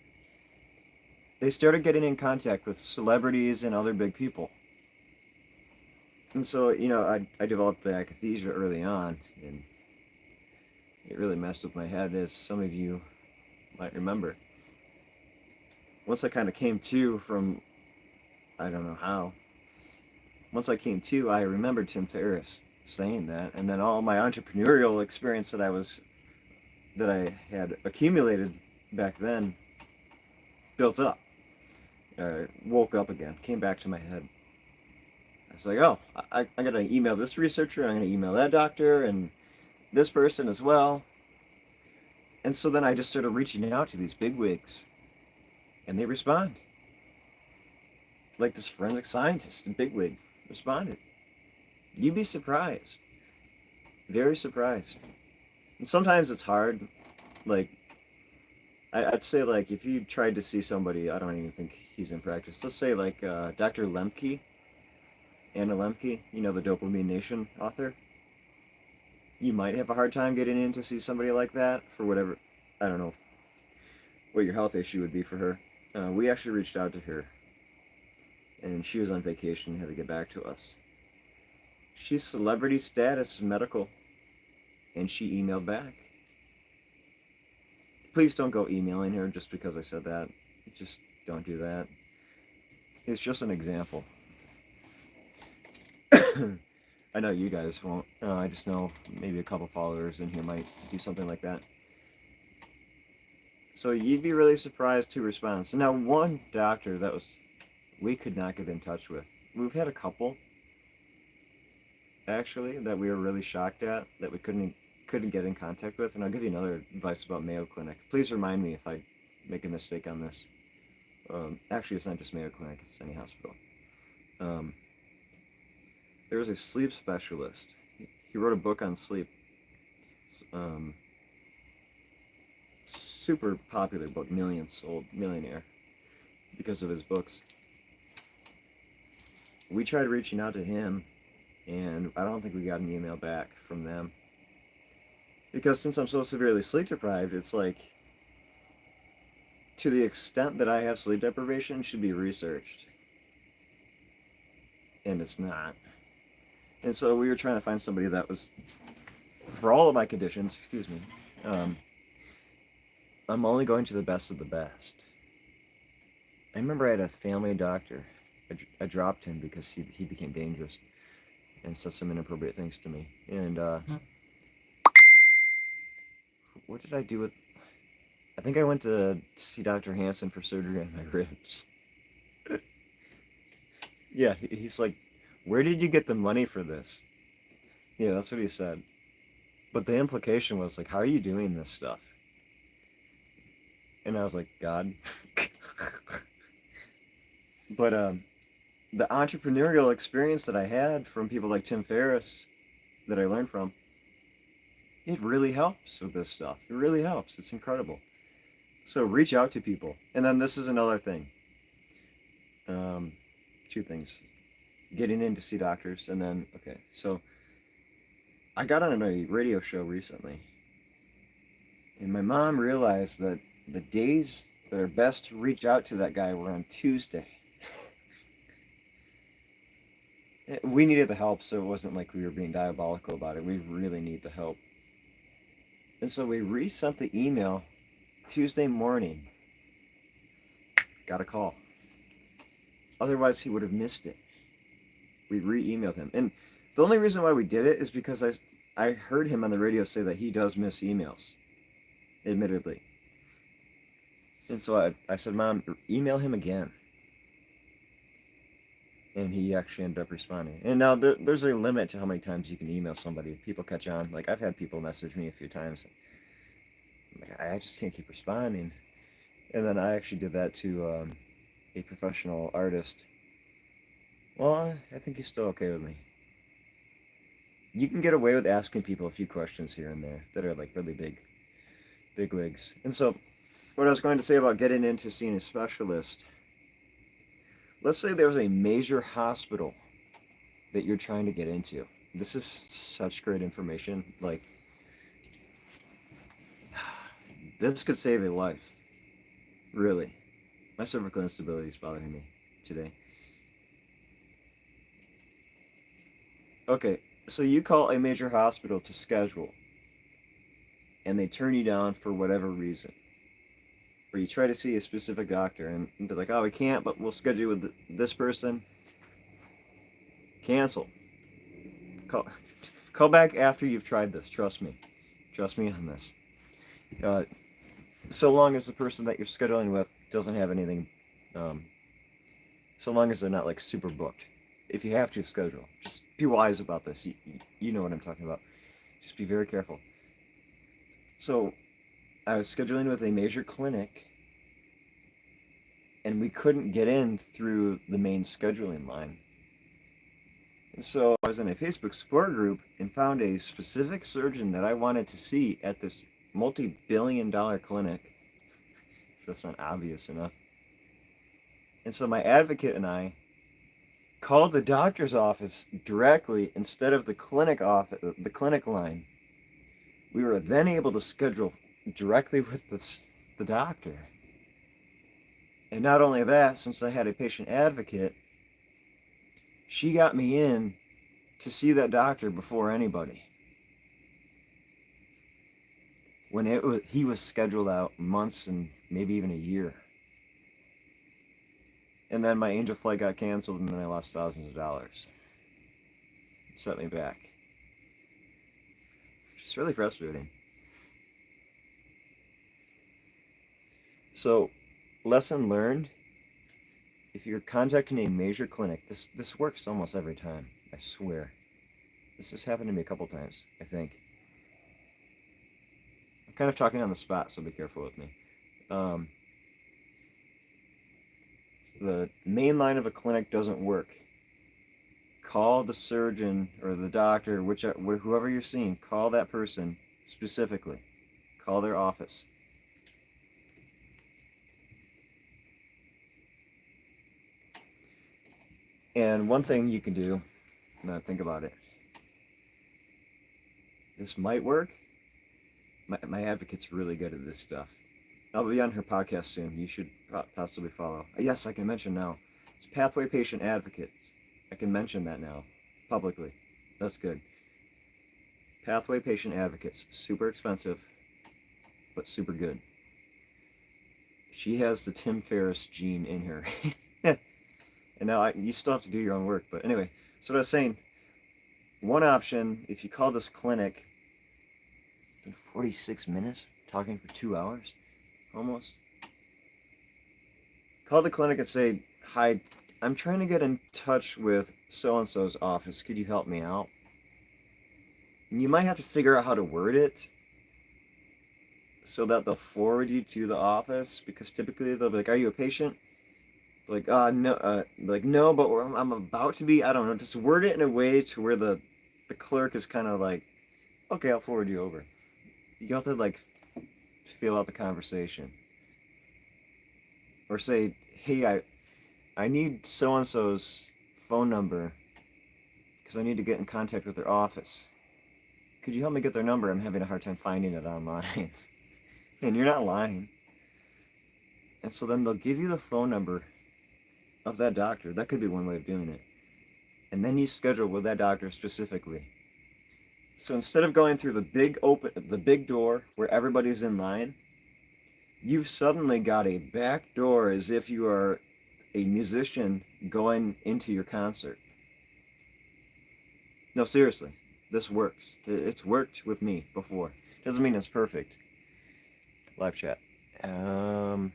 They started getting in contact with celebrities and other big people. And so, I developed the akathisia early on, and it really messed with my head, as some of you might remember. Once I kind of came to from, I don't know how, once I came to, I remembered Tim Ferriss saying that, and then all my entrepreneurial experience that I had accumulated back then built up. Woke up again, came back to my head. I was like, oh, I gotta email this researcher, I'm gonna email that doctor, and this person as well. And so then I just started reaching out to these bigwigs, and they respond. Like this forensic scientist, a bigwig, responded. You'd be surprised. Very surprised. And sometimes it's hard. Like, I'd say, like, if you tried to see somebody, I don't even think he's in practice. Let's say, like, Dr. Lemke, Anna Lemke, the Dopamine Nation author. You might have a hard time getting in to see somebody like that for whatever, I don't know, what your health issue would be for her. We actually reached out to her, and she was on vacation and had to get back to us. She's celebrity status medical, and she emailed back. Please don't go emailing her just because I said that. Just don't do that. It's just an example. I know you guys won't. I just know maybe a couple followers in here might do something like that. So you'd be really surprised who responds. So now one doctor that we could not get in touch with. We've had a couple actually that we were really shocked at that we couldn't get in contact with. And I'll give you another advice about Mayo Clinic. Please remind me if I make a mistake on this. Actually, it's not just Mayo Clinic; it's any hospital. There was a sleep specialist. He wrote a book on sleep. Super popular book, millions sold, millionaire because of his books. We tried reaching out to him, and I don't think we got an email back from them. Because since I'm so severely sleep deprived, it's like, to the extent that I have sleep deprivation should be researched. And it's not. And so we were trying to find somebody that was, for all of my conditions, excuse me, I'm only going to the best of the best. I remember I had a family doctor. I dropped him because he became dangerous and said some inappropriate things to me. And what did I do with... I think I went to see Dr. Hansen for surgery on my ribs. Yeah, he's like, where did you get the money for this? Yeah, that's what he said. But the implication was like, how are you doing this stuff? And I was like, God. But the entrepreneurial experience that I had from people like Tim Ferriss that I learned from, it really helps with this stuff. It really helps. It's incredible. So reach out to people. And then this is another thing. Two things. Getting in to see doctors, and then, okay, so I got on a radio show recently, and my mom realized that the days that are best to reach out to that guy were on Tuesday. We needed the help, so it wasn't like we were being diabolical about it. We really need the help. And so we resent the email Tuesday morning. Got a call. Otherwise, he would have missed it. We re-emailed him. And the only reason why we did it is because I heard him on the radio say that he does miss emails, admittedly. And so I said, Mom, email him again. And he actually ended up responding. And now there's a limit to how many times you can email somebody. People catch on. Like, I've had people message me a few times. I just can't keep responding. And then I actually did that to a professional artist. Well, I think he's still okay with me. You can get away with asking people a few questions here and there that are like really big wigs. And so what I was going to say about getting into seeing a specialist, let's say there was a major hospital that you're trying to get into. This is such great information. Like, this could save a life. Really. My cervical instability is bothering me today. Okay, so you call a major hospital to schedule, and they turn you down for whatever reason. Or you try to see a specific doctor, and they're like, oh, we can't, but we'll schedule you with this person. Cancel. Call back after you've tried this. Trust me. Trust me on this. So long as the person that you're scheduling with doesn't have anything, so long as they're not like super booked. If you have to schedule, just be wise about this. You know what I'm talking about. Just be very careful. So I was scheduling with a major clinic, and we couldn't get in through the main scheduling line. And so I was in a Facebook support group and found a specific surgeon that I wanted to see at this multi-billion-dollar clinic. That's not obvious enough. And so my advocate and I called the doctor's office directly instead of the clinic office, the clinic line. We were then able to schedule directly with the doctor. And not only that, since I had a patient advocate, she got me in to see that doctor before anybody. When he was scheduled out months and maybe even a year. And then my Angel flight got canceled, and then I lost thousands of dollars. It set me back. It's really frustrating. So, lesson learned, if you're contacting a major clinic, this works almost every time, I swear. This has happened to me a couple times, I think. I'm kind of talking on the spot, so be careful with me. The main line of a clinic doesn't work. Call the surgeon or the doctor, whoever you're seeing, call that person specifically. Call their office. And one thing you can do, now think about it, this might work. My advocate's really good at this stuff. I'll be on her podcast soon. You should possibly follow. Yes, I can mention now. It's Pathway Patient Advocates. I can mention that now, publicly. That's good. Pathway Patient Advocates. Super expensive, but super good. She has the Tim Ferriss gene in her. And now you still have to do your own work. But anyway, so what I was saying, one option, if you call this clinic, in 46 minutes, talking for 2 hours, almost. Call the clinic and say, hi, I'm trying to get in touch with so-and-so's office. Could you help me out? And you might have to figure out how to word it so that they'll forward you to the office, because typically they'll be like, are you a patient? Like, no, but I'm about to be. I don't know. Just word it in a way to where the clerk is kind of like, okay, I'll forward you over. You have to like feel out the conversation, or say, hey, I need so and so's phone number because I need to get in contact with their office. Could you help me get their number? I'm having a hard time finding it online. And you're not lying. And so then they'll give you the phone number of that doctor. That could be one way of doing it. And then you schedule with that doctor specifically. So instead of going through the big door where everybody's in line, you've suddenly got a back door as if you are a musician going into your concert. No, seriously, this works. It's worked with me before. Doesn't mean it's perfect. Live chat. That's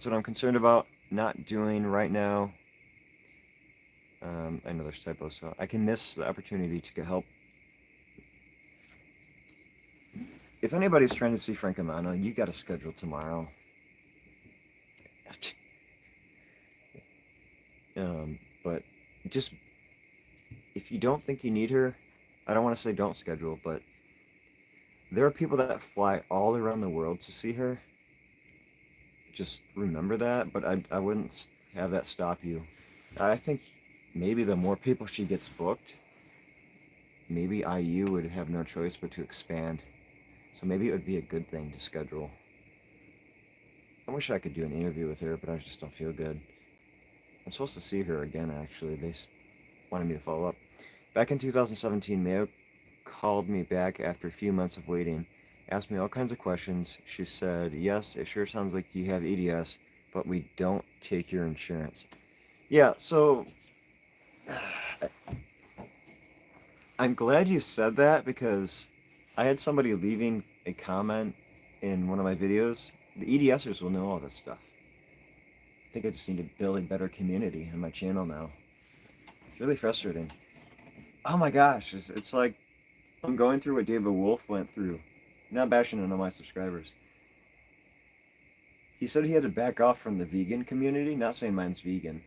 what I'm concerned about not doing right now. I know there's typos, so I can miss the opportunity to get help. If anybody's trying to see Frank Amano, you got to schedule tomorrow. But just, if you don't think you need her, I don't want to say don't schedule, but there are people that fly all around the world to see her. Just remember that, but I wouldn't have that stop you. I think maybe the more people she gets booked, maybe IU would have no choice but to expand. So maybe it would be a good thing to schedule. I wish I could do an interview with her, but I just don't feel good. I'm supposed to see her again, actually. They wanted me to follow up. Back in 2017, Mayo called me back after a few months of waiting, asked me all kinds of questions. She said, yes, it sure sounds like you have EDS, but we don't take your insurance. Yeah, so I'm glad you said that, because I had somebody leaving a comment in one of my videos. The EDSers will know all this stuff. I think I just need to build a better community on my channel now. It's really frustrating. Oh my gosh, it's like I'm going through what David Wolf went through. Not bashing on all my subscribers. He said he had to back off from the vegan community. Not saying mine's vegan.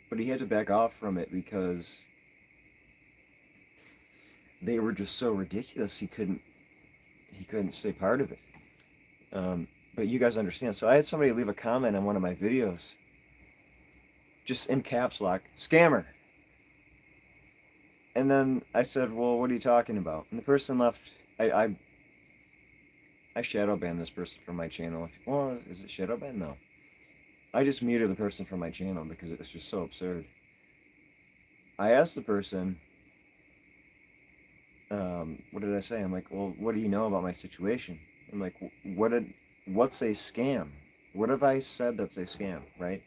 But he had to back off from it because they were just so ridiculous he couldn't stay part of it. But you guys understand. So I had somebody leave a comment on one of my videos, just in caps lock, scammer. And then I said, well, what are you talking about? And the person left. I shadow banned this person from my channel. Well, is it shadow ban? No. I just muted the person from my channel because it was just so absurd. I asked the person, what did I say? I'm like, well, what do you know about my situation? I'm like, what's a scam? What have I said that's a scam, right?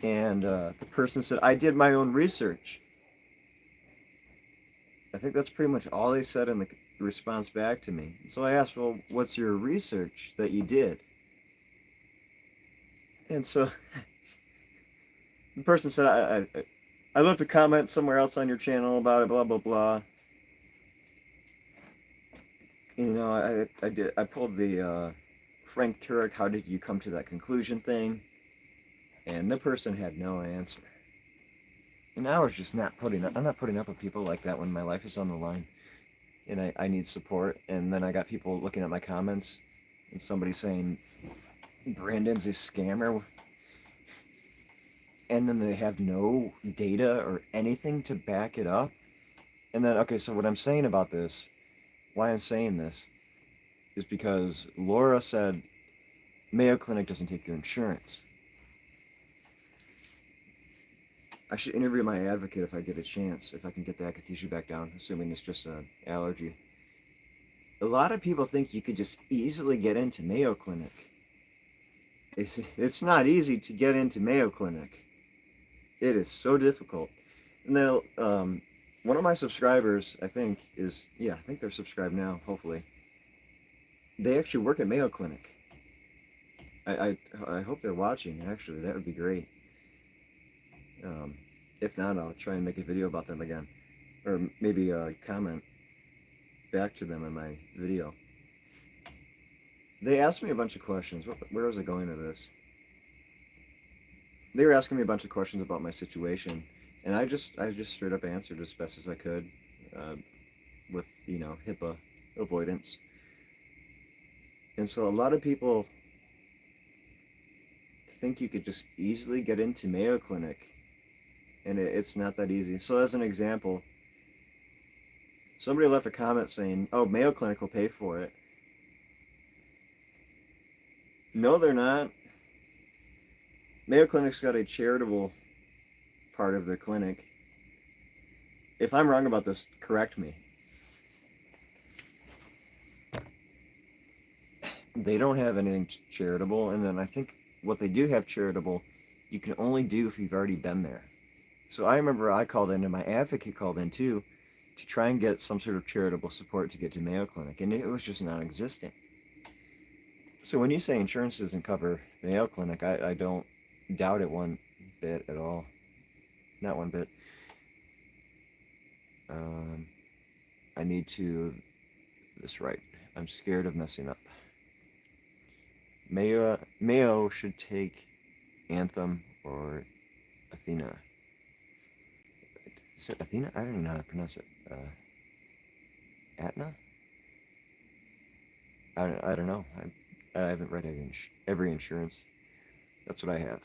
And the person said, I did my own research. I think that's pretty much all they said in the response back to me. So I asked, well, what's your research that you did? And so the person said, I left a comment somewhere else on your channel about it, blah, blah, blah. You know, I pulled the Frank Turek, how did you come to that conclusion thing? And the person had no answer. And I was just I'm not putting up with people like that when my life is on the line and I need support. And then I got people looking at my comments and somebody saying, Brandon's a scammer. And then they have no data or anything to back it up. And then, okay, so what I'm saying about this, why I'm saying this, is because Laura said Mayo Clinic doesn't take your insurance. I should interview my advocate if I get a chance, if I can get the akathisia back down, assuming it's just an allergy. A lot of people think you could just easily get into Mayo Clinic. It's not easy to get into Mayo Clinic. It is so difficult. And then one of my subscribers, I think they're subscribed now, hopefully. They actually work at Mayo Clinic. I hope they're watching, actually. That would be great. If not, I'll try and make a video about them again. Or maybe comment back to them in my video. They asked me a bunch of questions. Where was I going with this? They were asking me a bunch of questions about my situation, and I just straight up answered as best as I could, with HIPAA avoidance. And so a lot of people think you could just easily get into Mayo Clinic, and it's not that easy. So as an example, somebody left a comment saying, oh, Mayo Clinic will pay for it. No, they're not. Mayo Clinic's got a charitable part of their clinic. If I'm wrong about this, correct me. They don't have anything charitable, and then I think what they do have charitable, you can only do if you've already been there. So I remember I called in, and my advocate called in too, to try and get some sort of charitable support to get to Mayo Clinic, and it was just non-existent. So when you say insurance doesn't cover Mayo Clinic, I don't doubt it one bit at all. Not one bit. I need to this right. I'm scared of messing up. Mayo should take Anthem or Athena. Is it Athena? I don't even know how to pronounce it. Atna? I don't know. I haven't read every insurance. That's what I have.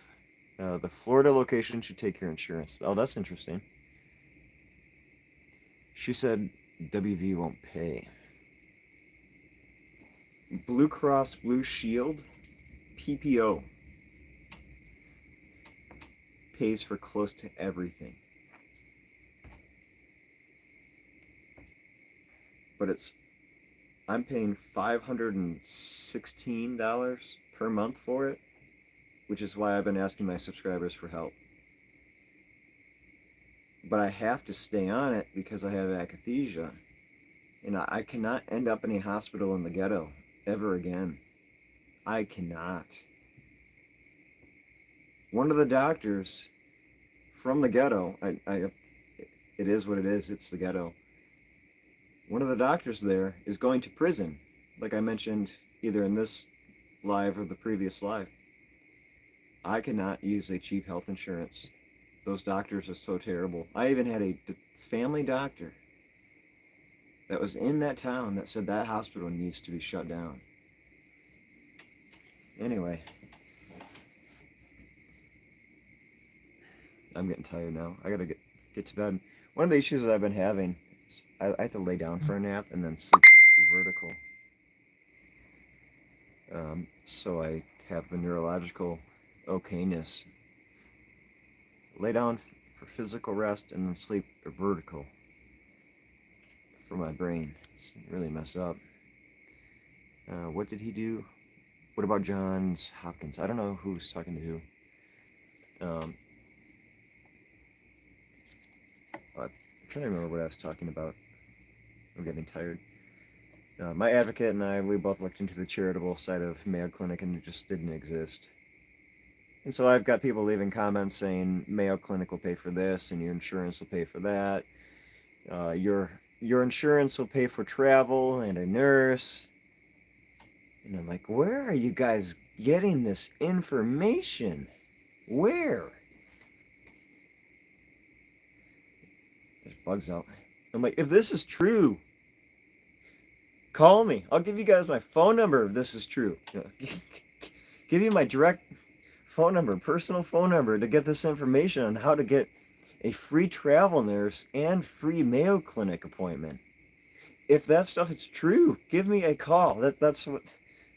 The Florida location should take your insurance. Oh, that's interesting. She said WV won't pay. Blue Cross Blue Shield, PPO, pays for close to everything. But I'm paying $516 per month for it, which is why I've been asking my subscribers for help. But I have to stay on it because I have akathisia, and I cannot end up in a hospital in the ghetto ever again. I cannot. One of the doctors from the ghetto, it is what it is, it's the ghetto. One of the doctors there is going to prison, like I mentioned either in this live or the previous live. I cannot use a cheap health insurance. Those doctors are so terrible. I even had a family doctor that was in that town that said that hospital needs to be shut down. Anyway, I'm getting tired now. I gotta get to bed. One of the issues that I've been having is I have to lay down for a nap and then sleep vertical. So I have the neurological okayness. Lay down for physical rest and then sleep vertical for my brain. It's really messed up. What did he do? What about Johns Hopkins? I don't know who's talking to who. I'm trying to remember what I was talking about. I'm getting tired. My advocate and I, we both looked into the charitable side of Mayo Clinic and it just didn't exist. And so I've got people leaving comments saying Mayo Clinic will pay for this and your insurance will pay for that. Your insurance will pay for travel and a nurse. And I'm like, where are you guys getting this information? Where? There's bugs out. I'm like, if this is true, call me. I'll give you guys my phone number if this is true. Give you my direct phone number, personal phone number to get this information on how to get a free travel nurse and free Mayo Clinic appointment. If that stuff is true, give me a call. That's what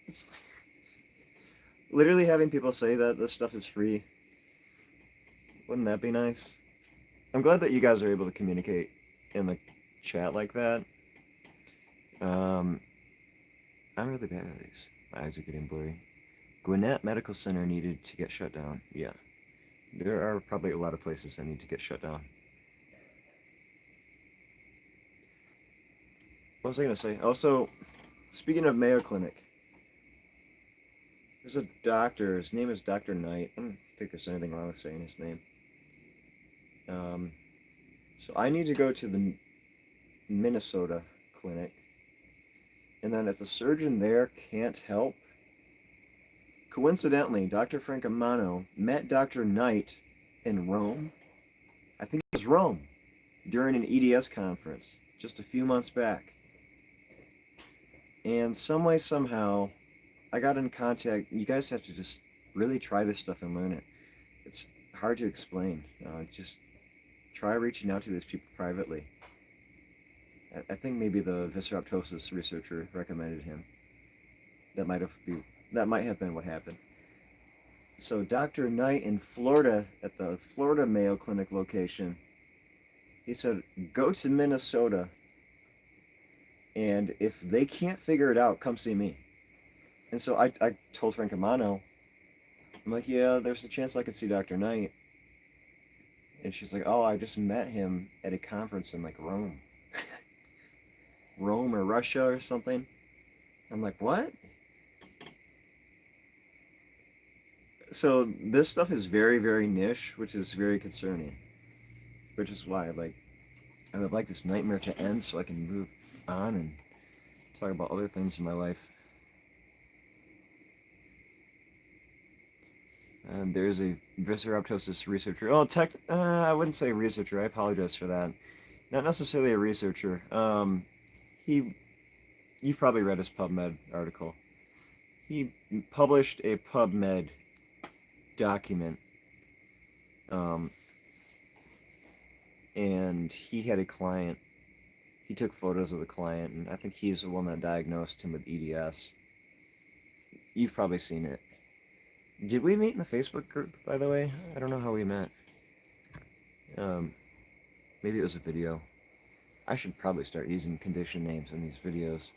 it's literally having people say that this stuff is free. Wouldn't that be nice? I'm glad that you guys are able to communicate in the chat like that. I'm really bad at these. My eyes are getting blurry. Gwinnett Medical Center needed to get shut down. Yeah. There are probably a lot of places that need to get shut down. What was I going to say? Also, speaking of Mayo Clinic, there's a doctor. His name is Dr. Knight. I don't think there's anything wrong with saying his name. So I need to go to the Minnesota clinic. And then if the surgeon there can't help, coincidentally, Dr. Francomano met Dr. Knight in Rome. I think it was Rome during an EDS conference just a few months back. And some way, somehow, I got in contact. You guys have to just really try this stuff and learn it. It's hard to explain. Just try reaching out to these people privately. I think maybe the visceraptosis researcher recommended him. That might have been what happened. So Dr. Knight in Florida, at the Florida Mayo Clinic location, he said, go to Minnesota, and if they can't figure it out, come see me. And so I told Francomano, I'm like, yeah, there's a chance I could see Dr. Knight. And she's like, oh, I just met him at a conference in like Rome. Rome or Russia or something. I'm like, what? So this stuff is very, very niche, which is very concerning. Which is why I would like this nightmare to end so I can move on and talk about other things in my life. And there's a visceraptosis researcher. Oh, I wouldn't say researcher. I apologize for that. Not necessarily a researcher. You've probably read his PubMed article. He published a PubMed document. And he had a client. He took photos of the client, and I think he's the one that diagnosed him with EDS. You've probably seen it. Did we meet in the Facebook group, by the way? I don't know how we met. Maybe it was a video. I should probably start using condition names in these videos.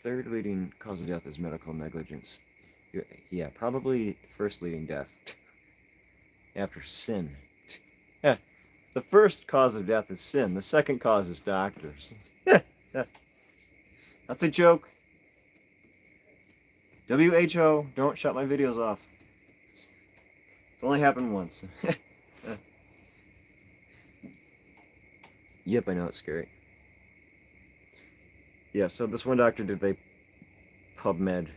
Third leading cause of death is medical negligence. Yeah, probably first leading death. After sin. Yeah, the first cause of death is sin. The second cause is doctors. That's a joke. WHO, don't shut my videos off. It's only happened once. Yep, I know it's scary. Yeah, so this one doctor did a PubMed.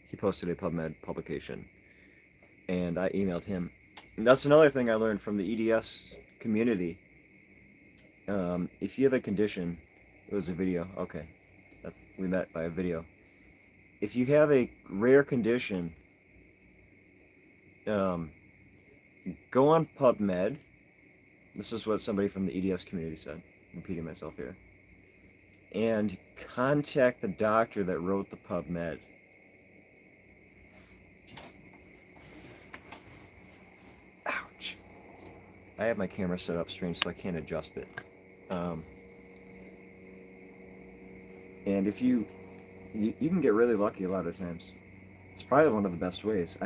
He posted a PubMed publication. And I emailed him. And that's another thing I learned from the EDS community. If you have a condition, it was a video. Okay. We met by a video. If you have a rare condition, go on PubMed. This is what somebody from the EDS community said. I'm repeating myself here. and contact the doctor that wrote the PubMed. Ouch. I have my camera set up strange, so I can't adjust it. And if you can get really lucky a lot of times. It's probably one of the best ways.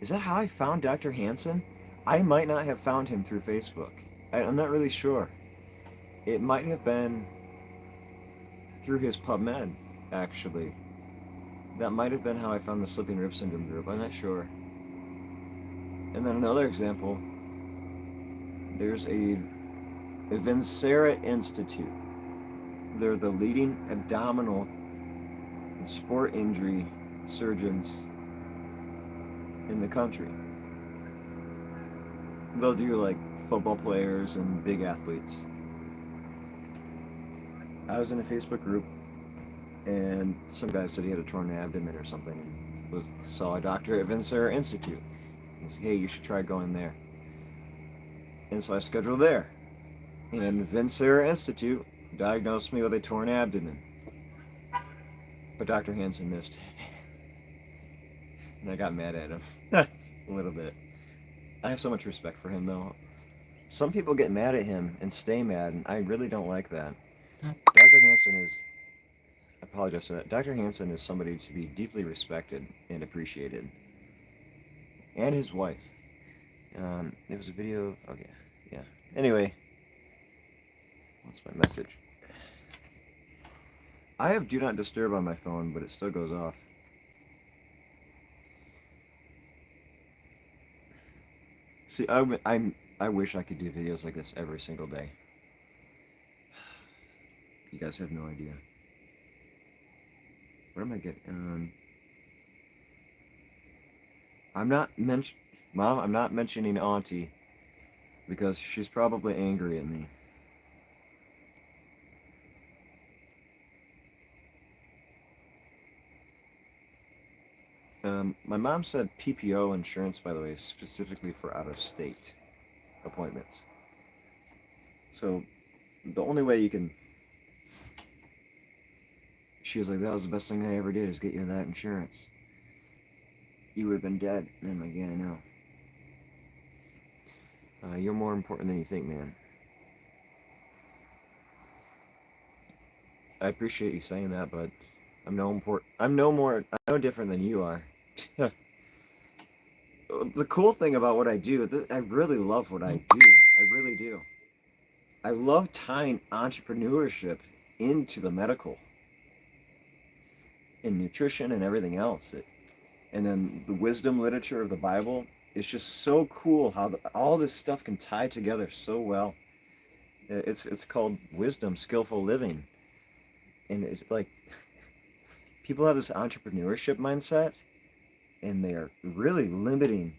Is that how I found Dr. Hansen? I might not have found him through Facebook. I'm not really sure. It might have been through his PubMed, actually. That might have been how I found the Slipping Rib Syndrome group. I'm not sure. And then another example, there's a Vincera Institute. They're the leading abdominal and sport injury surgeons in the country. They'll do like football players and big athletes. I was in a Facebook group, and some guy said he had a torn abdomen or something, and saw a doctor at Vincera Institute. He said, "Hey, you should try going there." And so I scheduled there. And Vincera Institute diagnosed me with a torn abdomen. But Dr. Hansen missed it. And I got mad at him. A little bit. I have so much respect for him, though. Some people get mad at him and stay mad, and I really don't like that. Dr. Hansen is... I apologize for that. Dr. Hansen is somebody to be deeply respected and appreciated. And his wife. There was a video... Okay, yeah. Anyway... What's my message? I have Do Not Disturb on my phone, but it still goes off. See, I wish I could do videos like this every single day. You guys have no idea. What am I getting? Mom, I'm not mentioning Auntie because she's probably angry at me. My mom said PPO insurance, by the way, is specifically for out-of-state appointments. So the only way you can... She was like, that was the best thing I ever did, is get you that insurance. You would have been dead. And I'm like, yeah, I know. You're more important than you think, man. I appreciate you saying that, but I'm no different than you are. The cool thing about what I do, I really love what I do. I really do. I love tying entrepreneurship into the medical and nutrition and everything else. And then the wisdom literature of the Bible is just so cool how all this stuff can tie together so well. It's called wisdom, skillful living. And it's like, people have this entrepreneurship mindset, and they are really limiting.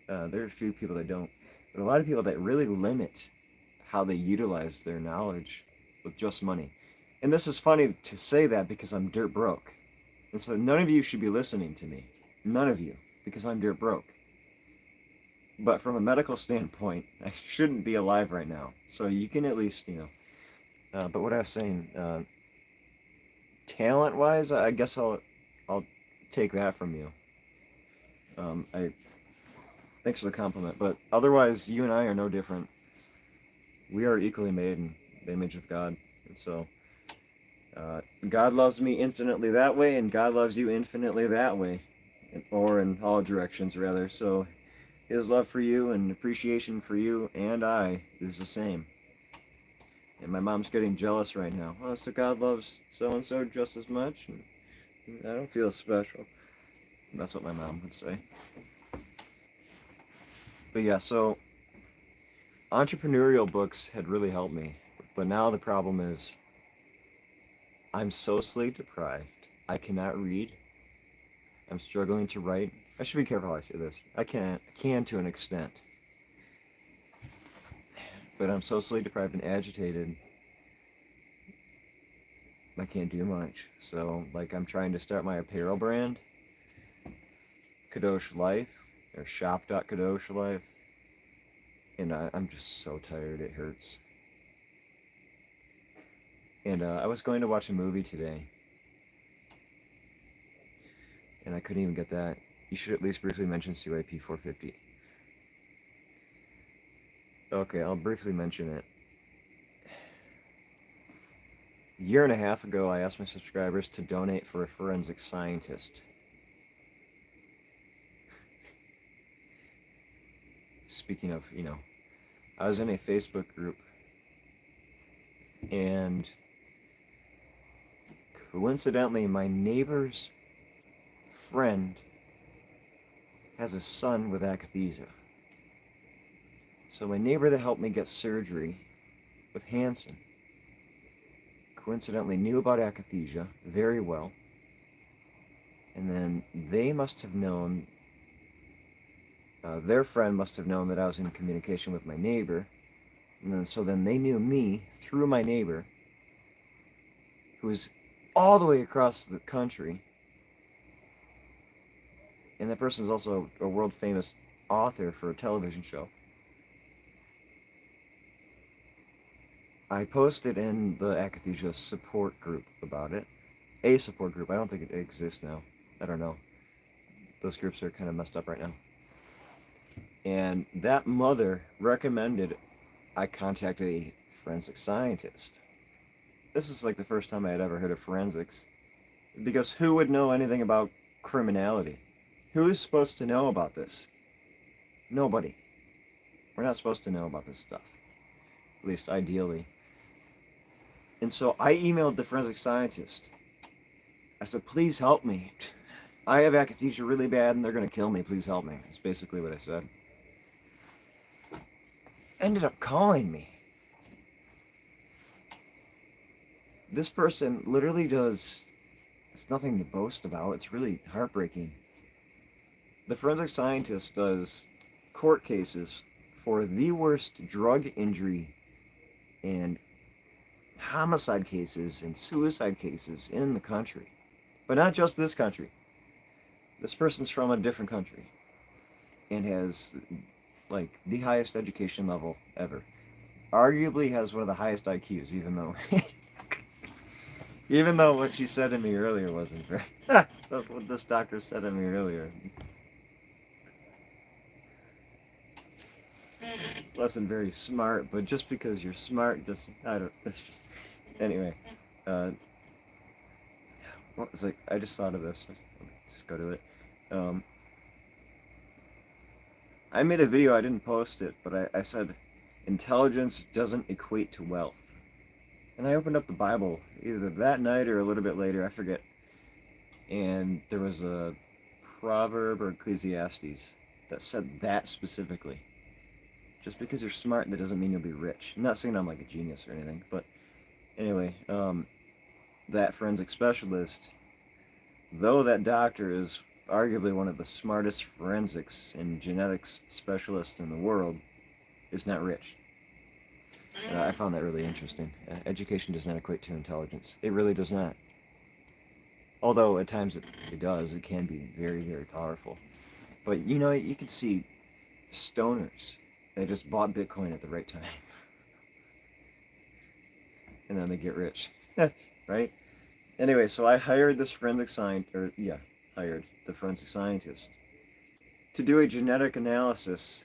There are a few people that don't, but a lot of people that really limit how they utilize their knowledge with just money. And this is funny to say that because I'm dirt broke. And so none of you should be listening to me. None of you, because I'm dirt broke. But from a medical standpoint, I shouldn't be alive right now. So you can at least, but what I was saying, talent-wise, I guess I'll take that from you. Thanks for the compliment. But otherwise, you and I are no different. We are equally made in the image of God. And so God loves me infinitely that way, and God loves you infinitely that way. Or in all directions, rather. So his love for you and appreciation for you and I is the same. And my mom's getting jealous right now. Oh, so God loves so-and-so just as much? And I don't feel special. And that's what my mom would say. But yeah, so entrepreneurial books had really helped me. But now the problem is I'm so sleep deprived. I cannot read. I'm struggling to write. I should be careful how I say this. I can to an extent. But I'm so sleep deprived and agitated, I can't do much. So, like, I'm trying to start my apparel brand, Kadosh Life, or shop.kadosh Life. And I'm just so tired, it hurts. And I was going to watch a movie today, and I couldn't even get that. You should at least briefly mention CYP 450. Okay, I'll briefly mention it. A year and a half ago, I asked my subscribers to donate for a forensic scientist. Speaking of, I was in a Facebook group, and coincidentally, my neighbor's friend has a son with akathisia. So my neighbor that helped me get surgery with Hansen coincidentally knew about akathisia very well, and then they must have known, their friend must have known that I was in communication with my neighbor, and then they knew me through my neighbor, who was all the way across the country, and that person is also a world famous author for a television show. I posted in the akathisia support group about it. A support group. I don't think it exists now. I don't know. Those groups are kind of messed up right now. And that mother recommended I contact a forensic scientist. This is like the first time I had ever heard of forensics. Because who would know anything about criminality? Who is supposed to know about this? Nobody. We're not supposed to know about this stuff. At least ideally. And so I emailed the forensic scientist. I said, please help me. I have akathisia really bad and they're going to kill me. Please help me. That's basically what I said. Ended up calling me. This person literally does, it's nothing to boast about. It's really heartbreaking. The forensic scientist does court cases for the worst drug injury and homicide cases and suicide cases in the country. But not just this country. This person's from a different country and has like the highest education level ever. Arguably has one of the highest IQs, even though what she said to me earlier wasn't right. That's what this doctor said to me earlier. Wasn't very smart, but just because you're smart doesn't, anyway, what was like, I just thought of this, just go to it. I made a video, I didn't post it, but I said, intelligence doesn't equate to wealth. And I opened up the Bible, either that night or a little bit later, I forget. And there was a proverb or Ecclesiastes that said that specifically. Just because you're smart, that doesn't mean you'll be rich. I'm not saying I'm like a genius or anything, but anyway, that forensic specialist, though that doctor is arguably one of the smartest forensics and genetics specialists in the world, is not rich. I found that really interesting. Education does not equate to intelligence. It really does not. Although at times it does. It can be very, very powerful. But you can see stoners. They just bought Bitcoin at the right time. And then they get rich. Right? Anyway, so I hired this forensic scientist, hired the forensic scientist to do a genetic analysis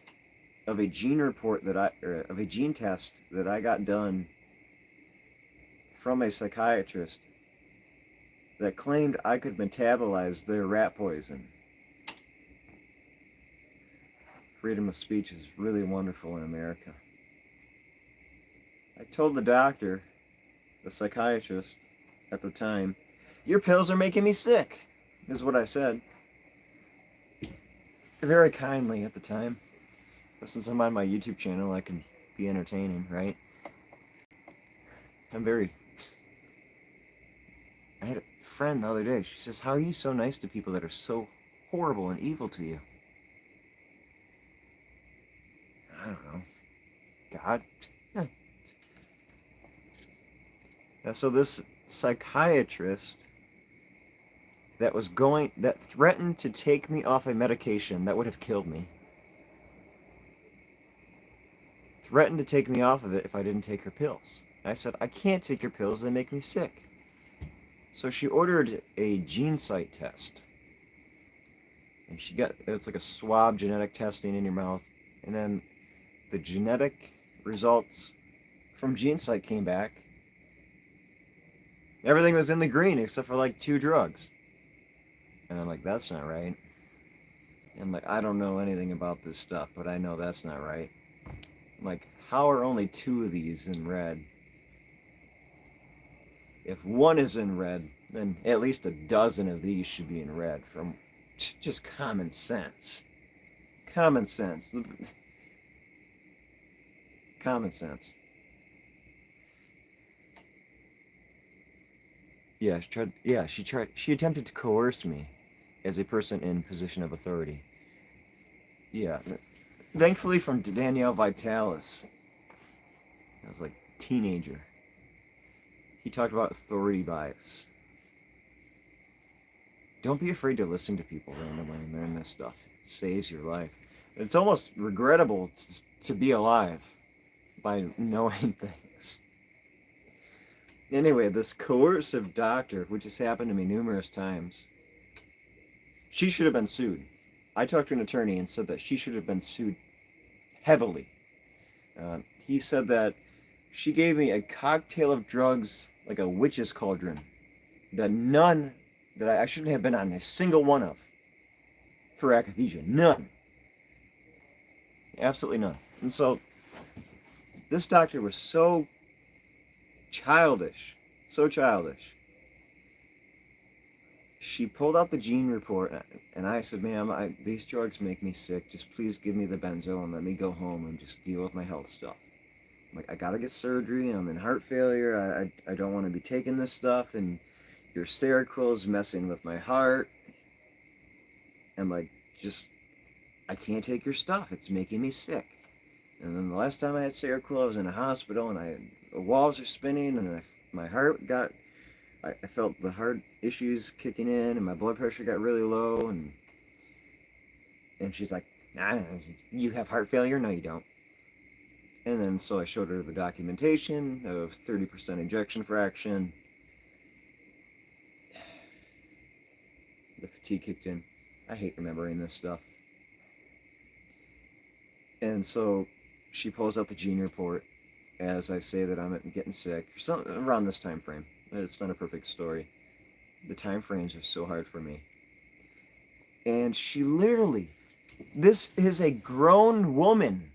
of a gene report of a gene test that I got done from a psychiatrist that claimed I could metabolize their rat poison. Freedom of speech is really wonderful in America. I told the doctor, the psychiatrist at the time, your pills are making me sick, is what I said. Very kindly at the time. But since I'm on my YouTube channel, I can be entertaining, right? I had a friend the other day, she says, how are you so nice to people that are so horrible and evil to you? I don't know. God. So this psychiatrist that threatened to take me off a medication that would have killed me, threatened to take me off of it if I didn't take her pills. I said, I can't take your pills, they make me sick. So she ordered a gene site test. And it's like a swab genetic testing in your mouth. And then the genetic results from gene site came back. Everything was in the green except for like 2 drugs. And I'm like, that's not right. And I'm like, I don't know anything about this stuff, but I know that's not right. I'm like, how are only 2 of these in red? If 1 is in red, then at least a dozen of these should be in red from just common sense. Common sense. Common sense. Yeah, she attempted to coerce me as a person in position of authority. Yeah. Thankfully from Danielle Vitalis. I was like a teenager. He talked about authority bias. Don't be afraid to listen to people randomly and learn this stuff. It saves your life. It's almost regrettable to be alive by knowing things. Anyway, this coercive doctor, which has happened to me numerous times, she should have been sued. I talked to an attorney and said that she should have been sued heavily. He said that she gave me a cocktail of drugs, like a witch's cauldron, that I shouldn't have been on a single one of for akathisia. None. Absolutely none. And so this doctor was so childish. So childish. She pulled out the gene report, and I said, ma'am, these drugs make me sick. Just please give me the benzo and let me go home and just deal with my health stuff. I'm like, I gotta get surgery. I'm in heart failure. I don't want to be taking this stuff, and your Seroquel is messing with my heart. I'm like, I can't take your stuff. It's making me sick. And then the last time I had Seroquel, I was in a hospital, and the walls are spinning, and my heart I felt the heart issues kicking in, and my blood pressure got really low, and she's like, nah, you have heart failure? No, you don't. And then so I showed her the documentation of 30% ejection fraction. The fatigue kicked in. I hate remembering this stuff. And so she pulls out the gene report as I say that I'm getting sick, around this time frame. It's not a perfect story. The time frames are so hard for me. And she literally, this is a grown woman,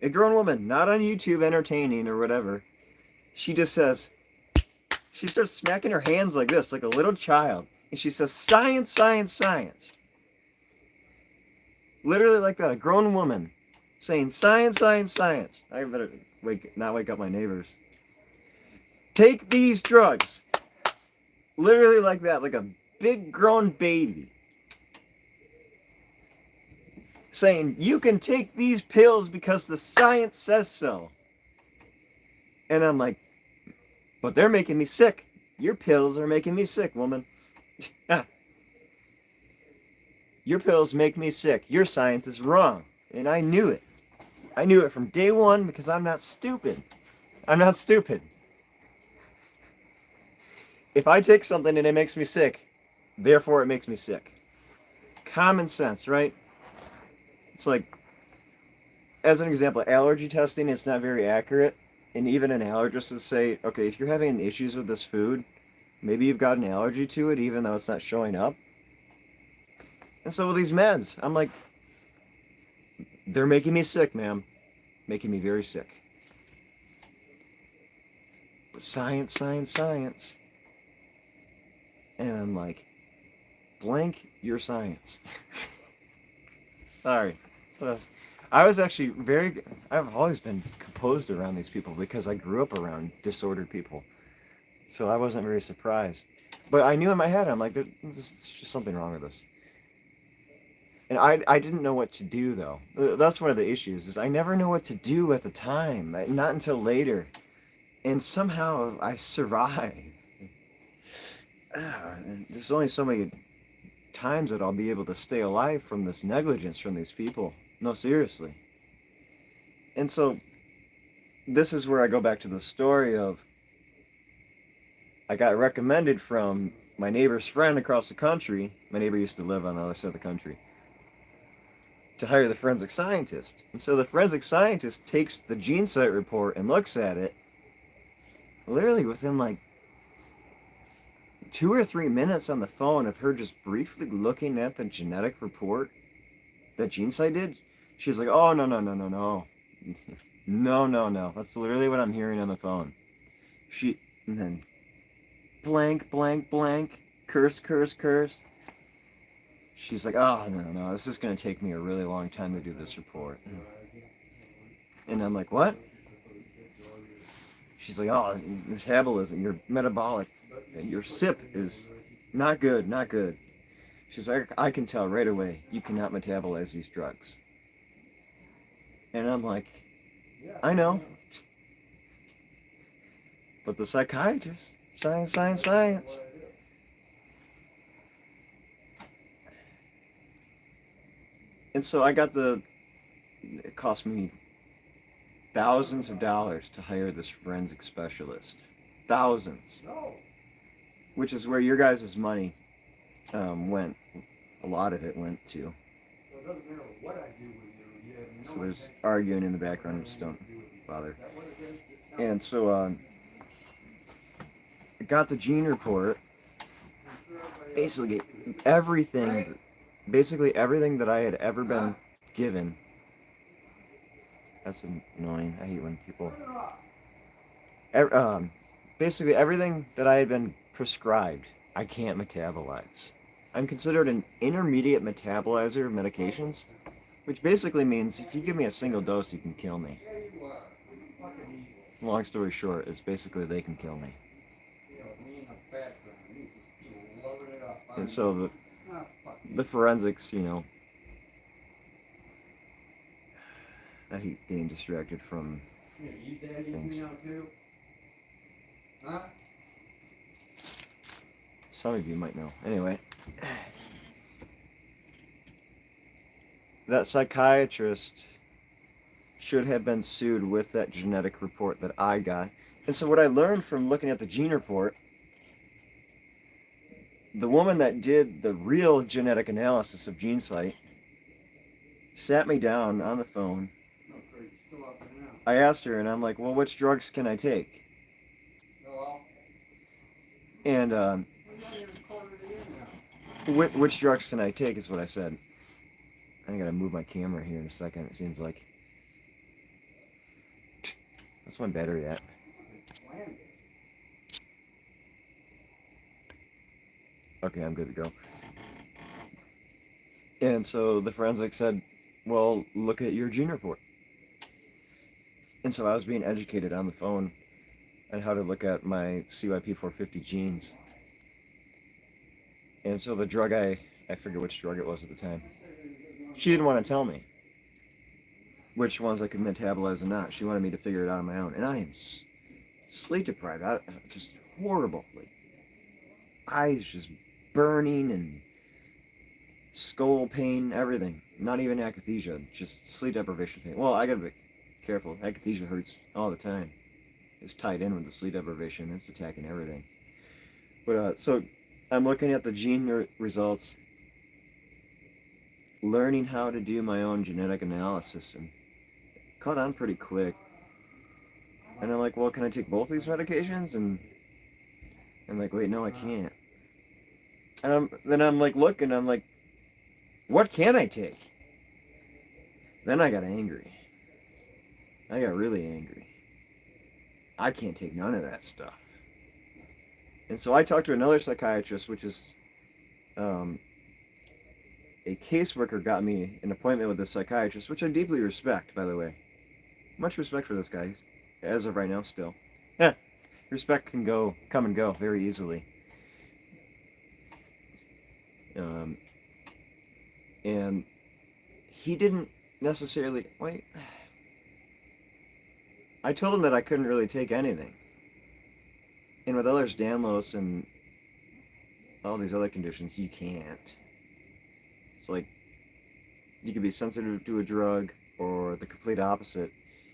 not on YouTube entertaining or whatever. She just says, she starts smacking her hands like this, like a little child. And she says, science, science, science. Literally like that, a grown woman saying, science, science, science. I better not wake up my neighbors. Take these drugs. Literally like that, like a big grown baby. Saying, you can take these pills because the science says so. And I'm like, but they're making me sick. Your pills are making me sick, woman. Your pills make me sick. Your science is wrong. And I knew it. I knew it from day one because I'm not stupid. I'm not stupid. If I take something and it makes me sick, therefore it makes me sick. Common sense, right? It's like, as an example, allergy testing is not very accurate. And even an allergist would say, okay, if you're having issues with this food, maybe you've got an allergy to it, even though it's not showing up. And so with these meds, I'm like, they're making me sick, ma'am. Making me very sick. But science, science, science. And I'm like, blank your science. Sorry. So I was actually I've always been composed around these people because I grew up around disordered people. So I wasn't very surprised. But I knew in my head, I'm like, there's just something wrong with this. And I didn't know what to do, though. That's one of the issues, is I never know what to do at the time. Not until later. And somehow I survive. There's only so many times that I'll be able to stay alive from this negligence from these people. No, seriously. And so this is where I go back to the story of I got recommended from my neighbor's friend across the country. My neighbor used to live on the other side of the country, to hire the forensic scientist. And so the forensic scientist takes the gene site report and looks at it literally within like 2 or 3 minutes on the phone of her just briefly looking at the genetic report that GeneSight did. She's like, oh, no, no, no, no, no. No, no, no. That's literally what I'm hearing on the phone. And then blank, blank, blank, curse, curse, curse. She's like, oh, no, no, this is going to take me a really long time to do this report. And I'm like, what? She's like, oh, your metabolism, your metabolic, your SIP is not good, not good. She's like, I can tell right away you cannot metabolize these drugs. And I'm like, I know. But the psychiatrist, science, science, science. And so it cost me thousands of dollars to hire this forensic specialist. Thousands. Which is where your guys' money went. A lot of it went to. So there's arguing in the background, just don't bother. And so I got the gene report. Basically everything that I had ever been given. That's annoying. I hate when people. Basically everything that I had been prescribed, I can't metabolize. I'm considered an intermediate metabolizer of medications, which basically means if you give me a single dose, you can kill me. Long story short, is basically they can kill me. And so the forensics, I hate getting distracted from things. Some of you might know. Anyway, that psychiatrist should have been sued with that genetic report that I got. And so what I learned from looking at the gene report, the woman that did the real genetic analysis of GeneSight sat me down on the phone. I asked her, and I'm like, well, which drugs can I take? And which drugs can I take is what I said. I gotta move my camera here in a second, it seems like. That's my battery at. Okay, I'm good to go. And so the forensic said, well, look at your gene report. And so I was being educated on the phone on how to look at my CYP450 genes. And so the drug I forget which drug it was at the time. She didn't want to tell me which ones I could metabolize and not. She wanted me to figure it out on my own. And I am sleep deprived. Just horrible. Like, eyes just burning and skull pain, everything. Not even akathisia, just sleep deprivation pain. Well, I gotta be careful. Akathisia hurts all the time. It's tied in with the sleep deprivation. It's attacking everything. But so I'm looking at the gene results, learning how to do my own genetic analysis, and caught on pretty quick. And I'm like, well, can I take both these medications? And I'm like, wait, no, I can't. And then I'm like looking, I'm like, what can I take? Then I got angry. I got really angry. I can't take none of that stuff. And so I talked to another psychiatrist, which is a caseworker got me an appointment with a psychiatrist, which I deeply respect, by the way. Much respect for this guy, as of right now still. Yeah, respect can come and go very easily. And he didn't necessarily, wait, I told him that I couldn't really take anything. And with ehlers, danlos, and all these other conditions, you can't. It's like, you could be sensitive to a drug, or the complete opposite,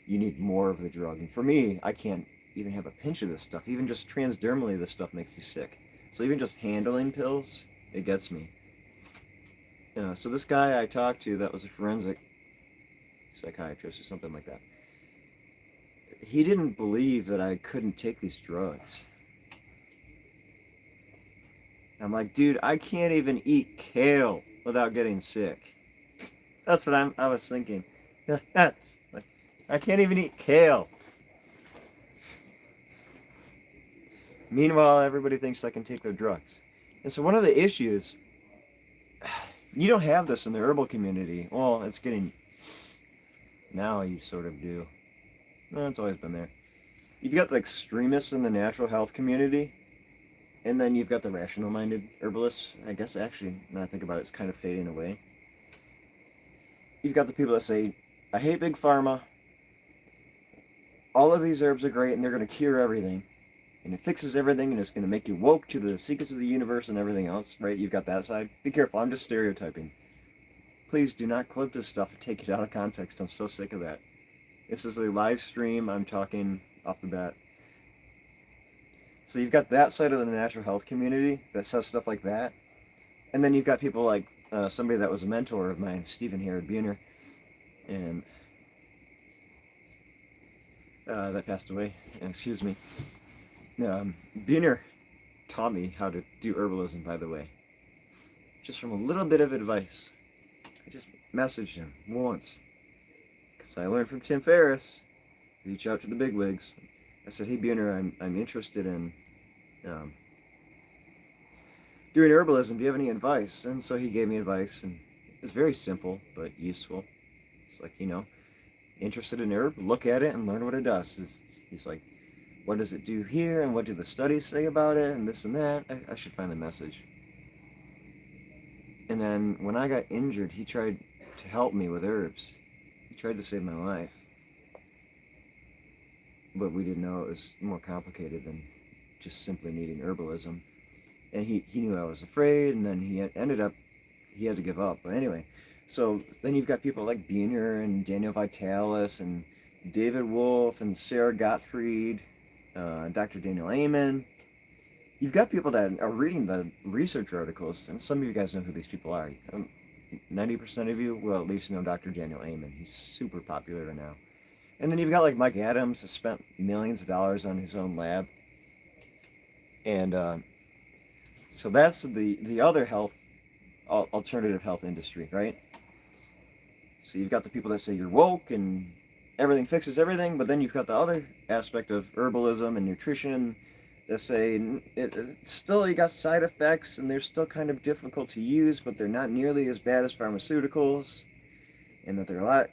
you need more of the drug. And for me, I can't even have a pinch of this stuff. Even just transdermally, this stuff makes you sick. So even just handling pills, it gets me. So this guy I talked to that was a forensic psychiatrist or something like that, he didn't believe that I couldn't take these drugs. I'm like, dude, I can't even eat kale without getting sick. That's what I was thinking. That's like, I can't even eat kale. Meanwhile, everybody thinks I can take their drugs. And so one of the issues, you don't have this in the herbal community. Well, it's getting, now you sort of do. No, it's always been there. You've got the extremists in the natural health community, and then you've got the rational-minded herbalists. I guess actually, now I think about it, it's kind of fading away. You've got the people that say, I hate big pharma. All of these herbs are great, and they're going to cure everything. And it fixes everything, and it's going to make you woke to the secrets of the universe and everything else, right? You've got that side. Be careful, I'm just stereotyping. Please do not clip this stuff and take it out of context. I'm so sick of that. This is a live stream. I'm talking off the bat. So you've got that side of the natural health community that says stuff like that. And then you've got people like somebody that was a mentor of mine, Stephen Buhner, and that passed away. Excuse me. Buhner taught me how to do herbalism, by the way. Just from a little bit of advice. I just messaged him once. Because I learned from Tim Ferriss. Reach out to the bigwigs. I said, hey Buhner, I'm interested in doing herbalism. Do you have any advice? And so he gave me advice, and it's very simple but useful. It's like, interested in herb, look at it and learn what it does. He's like, what does it do here, and what do the studies say about it, and this and that. I should find the message. And then when I got injured, he tried to help me with herbs. He tried to save my life. But we didn't know it was more complicated than just simply needing herbalism. And he knew I was afraid, and then he had to give up. But anyway, so then you've got people like Buhner and Daniel Vitalis and David Wolf and Sarah Gottfried, Dr. Daniel Amen. You've got people that are reading the research articles, and some of you guys know who these people are. 90% of you will at least know Dr. Daniel Amen. He's super popular right now. And then you've got like Mike Adams, who spent millions of dollars on his own lab. And so that's the other alternative health industry, right? So you've got the people that say you're woke and everything fixes everything, but then you've got the other aspect of herbalism and nutrition that say still you got side effects and they're still kind of difficult to use, but they're not nearly as bad as pharmaceuticals, and that they're a lot,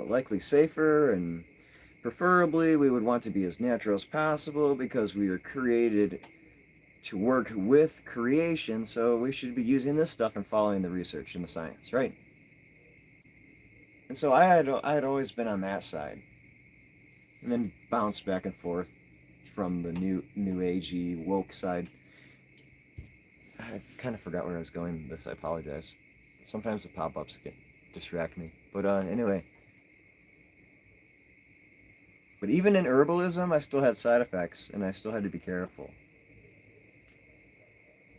likely safer, and preferably we would want to be as natural as possible because we were created to work with creation, so we should be using this stuff and following the research and the science, right? And so I had always been on that side, and then bounced back and forth from the new agey woke side. I kind of forgot where I was going with this. I apologize. Sometimes the pop-ups distract me. But anyway. But even in herbalism, I still had side effects, and I still had to be careful.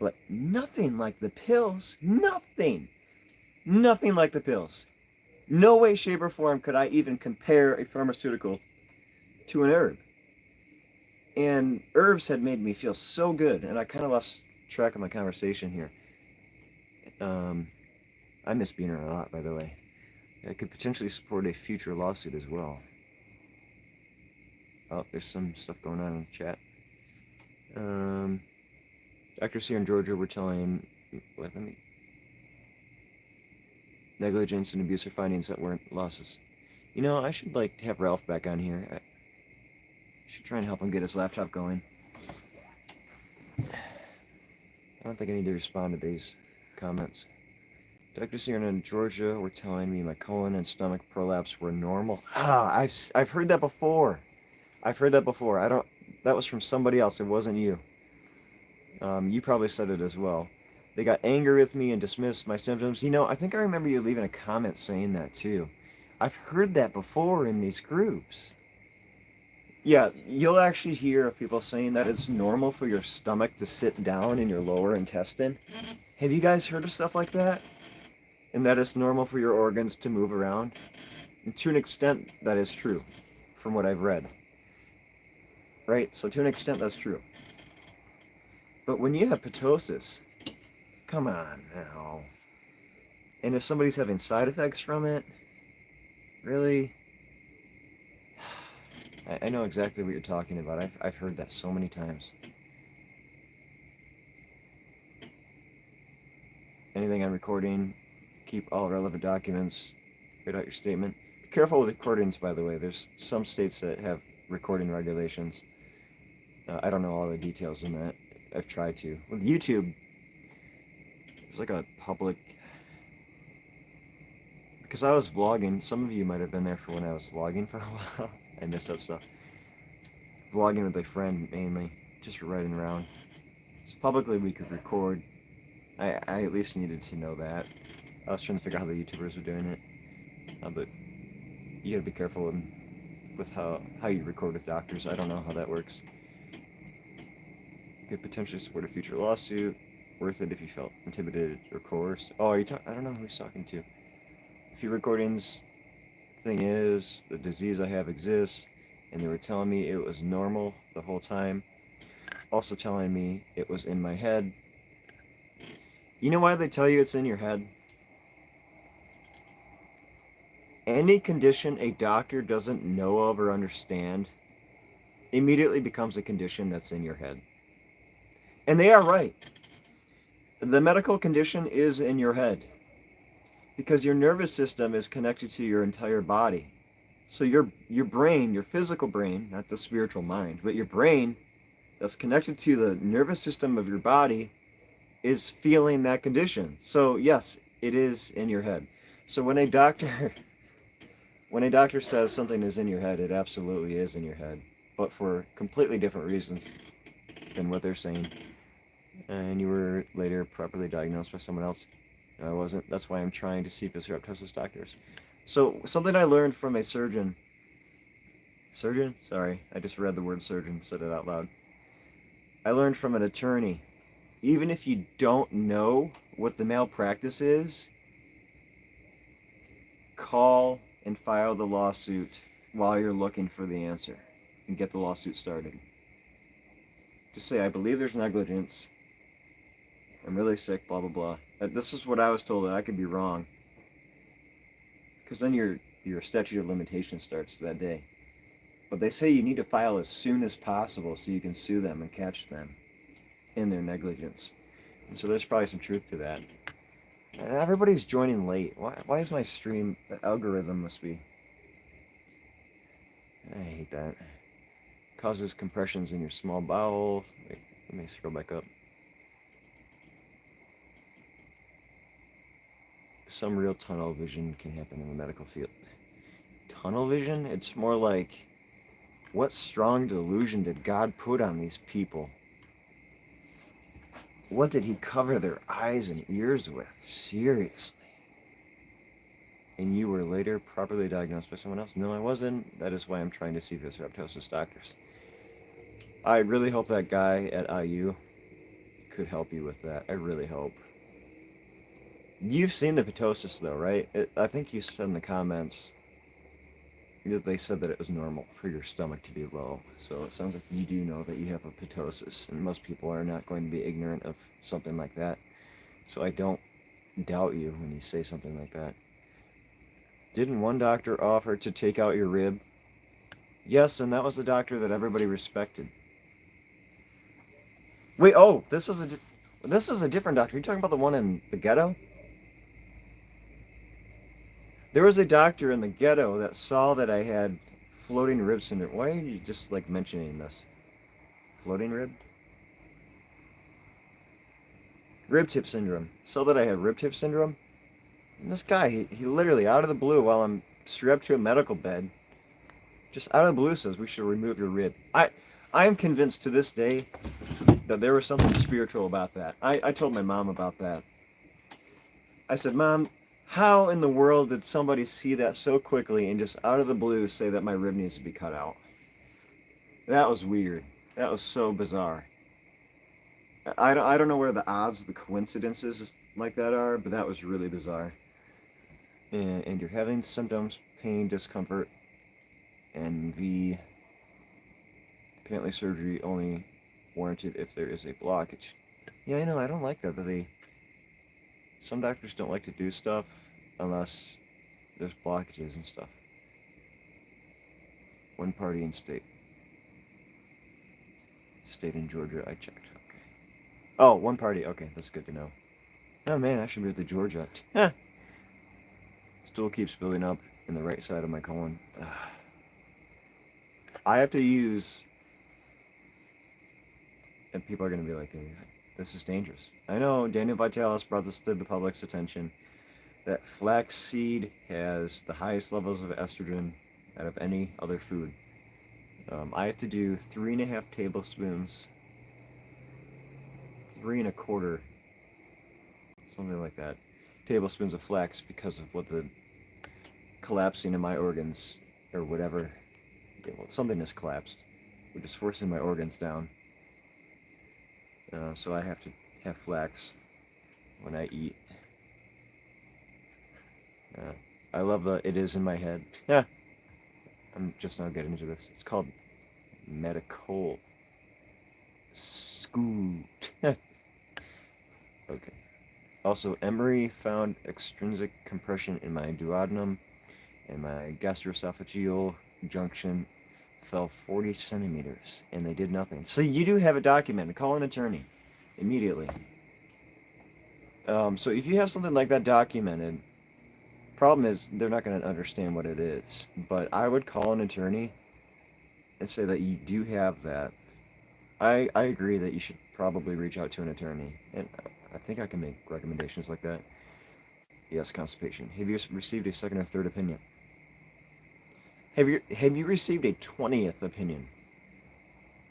But nothing like the pills. Nothing. Nothing like the pills. No way, shape, or form could I even compare a pharmaceutical to an herb. And herbs had made me feel so good, and I kind of lost track of my conversation here. I miss Buhner a lot, by the way. I could potentially support a future lawsuit as well. Oh, there's some stuff going on in the chat. Doctors here in Georgia were telling, negligence and abuse are findings that weren't losses. I should have Ralph back on here. I should try and help him get his laptop going. I don't think I need to respond to these comments. Doctors here in Georgia were telling me my colon and stomach prolapse were normal. I've heard that before. That was from somebody else. It wasn't you. You probably said it as well. They got angry with me and dismissed my symptoms. I think I remember you leaving a comment saying that too. I've heard that before in these groups. Yeah, you'll actually hear of people saying that it's normal for your stomach to sit down in your lower intestine. Have you guys heard of stuff like that? And that it's normal for your organs to move around? And to an extent, that is true, from what I've read. Right? So to an extent, that's true. But when you have ptosis, come on now. And if somebody's having side effects from it, really? I know exactly what you're talking about. I've heard that so many times. Anything I'm recording, keep all relevant documents, write out your statement. Be careful with recordings, by the way. There's some states that have recording regulations. I don't know all the details in that. I've tried to. With YouTube, there's like a public... Because I was vlogging, some of you might have been there for when I was vlogging for a while. I missed that stuff. Vlogging with a friend, mainly. Just riding around. So publicly we could record. I at least needed to know that. I was trying to figure out how the YouTubers were doing it. But you gotta be careful with how you record with doctors. I don't know how that works. Could potentially support a future lawsuit. Worth it if you felt intimidated or coerced. Oh, I don't know who he's talking to. If your recordings thing is, the disease I have exists, and they were telling me it was normal the whole time. Also telling me it was in my head. You know why they tell you it's in your head? Any condition a doctor doesn't know of or understand immediately becomes a condition that's in your head. And they are right. The medical condition is in your head because your nervous system is connected to your entire body. So your brain, your physical brain, not the spiritual mind, but your brain that's connected to the nervous system of your body is feeling that condition. So yes, it is in your head. So when a doctor says something is in your head, it absolutely is in your head, but for completely different reasons than what they're saying. And you were later properly diagnosed by someone else. No, I wasn't. That's why I'm trying to seek ptosis doctors. So something I learned from a surgeon. Surgeon? Sorry, I just read the word surgeon, said it out loud. I learned from an attorney. Even if you don't know what the malpractice is, call and file the lawsuit while you're looking for the answer and get the lawsuit started. Just say, I believe there's negligence. I'm really sick, blah, blah, blah. This is what I was told, and I could be wrong. Because then your statute of limitations starts that day. But they say you need to file as soon as possible so you can sue them and catch them in their negligence. And so there's probably some truth to that. And everybody's joining late. Why is my stream, the algorithm must be... I hate that. Causes compressions in your small bowel. Wait, let me scroll back up. Some real tunnel vision can happen in the medical field. Tunnel vision? It's more like, what strong delusion did God put on these people? What did he cover their eyes and ears with? Seriously. And you were later properly diagnosed by someone else? No, I wasn't. That is why I'm trying to see ptosis doctors. I really hope that guy at IU could help you with that. I really hope. You've seen the ptosis though, right? I think you said in the comments that they said that it was normal for your stomach to be low. So it sounds like you do know that you have a ptosis, and most people are not going to be ignorant of something like that. So I don't doubt you when you say something like that. Didn't one doctor offer to take out your rib? Yes, and that was the doctor that everybody respected. Wait, oh, this is a different doctor. Are you talking about the one in the ghetto? There was a doctor in the ghetto that saw that I had floating rib syndrome. Why are you just like mentioning this? Floating rib? Rib tip syndrome. Saw that I had rib tip syndrome. And this guy, he literally out of the blue while I'm strapped to a medical bed, just out of the blue says we should remove your rib. I am convinced to this day that there was something spiritual about that. I told my mom about that. I said, Mom, how in the world did somebody see that so quickly and just out of the blue say that my rib needs to be cut out? That was weird. That was so bizarre. I don't know where the odds, the coincidences like that are, but that was really bizarre. And you're having symptoms, pain, discomfort, and the apparently surgery only warranted if there is a blockage. Yeah, I know. I don't like that. Some doctors don't like to do stuff unless there's blockages and stuff. One party in state in Georgia. I checked. Okay. Oh, one party. Okay, that's good to know. Oh man, I should move to Georgia. Stool keeps building up in the right side of my colon. I have to use, and people are going to be like, hey, this is dangerous. I know Daniel Vitalis brought this to the public's attention, that flaxseed has the highest levels of estrogen out of any other food. I have to do 3.5 tablespoons, 3.25, something like that, tablespoons of flax because of what the collapsing in my organs, or whatever, yeah, well, something has collapsed, which is forcing my organs down. So I have to have flax when I eat. Uh, I love the "it is in my head." Yeah, I'm just now getting into this. It's called medical scoot. Okay. Also, Emery found extrinsic compression in my duodenum, and my gastroesophageal junction fell 40 centimeters, and they did nothing. So you do have it documented. Call an attorney immediately. So if you have something like that documented, problem is they're not going to understand what it is. But I would call an attorney and say that you do have that. I agree that you should probably reach out to an attorney, and I think I can make recommendations like that. Yes, constipation. Have you received a second or third opinion? Have you received a 20th opinion?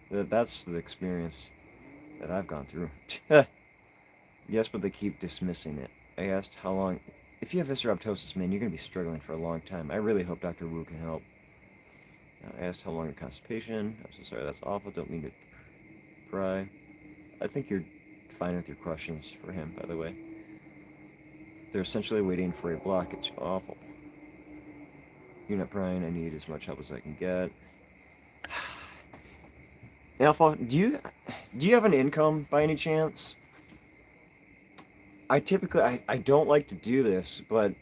That's the experience that I've gone through. Yes, but they keep dismissing it. I asked how long. If you have visceroptosis, man, you're going to be struggling for a long time. I really hope Dr. Wu can help. I asked how long your constipation. I'm so sorry, that's awful. Don't mean to pry. I think you're fine with your questions for him, by the way. They're essentially waiting for a blockage. Awful. You're not prying. I need as much help as I can get. Alpha, do you have an income by any chance? I don't like to do this, but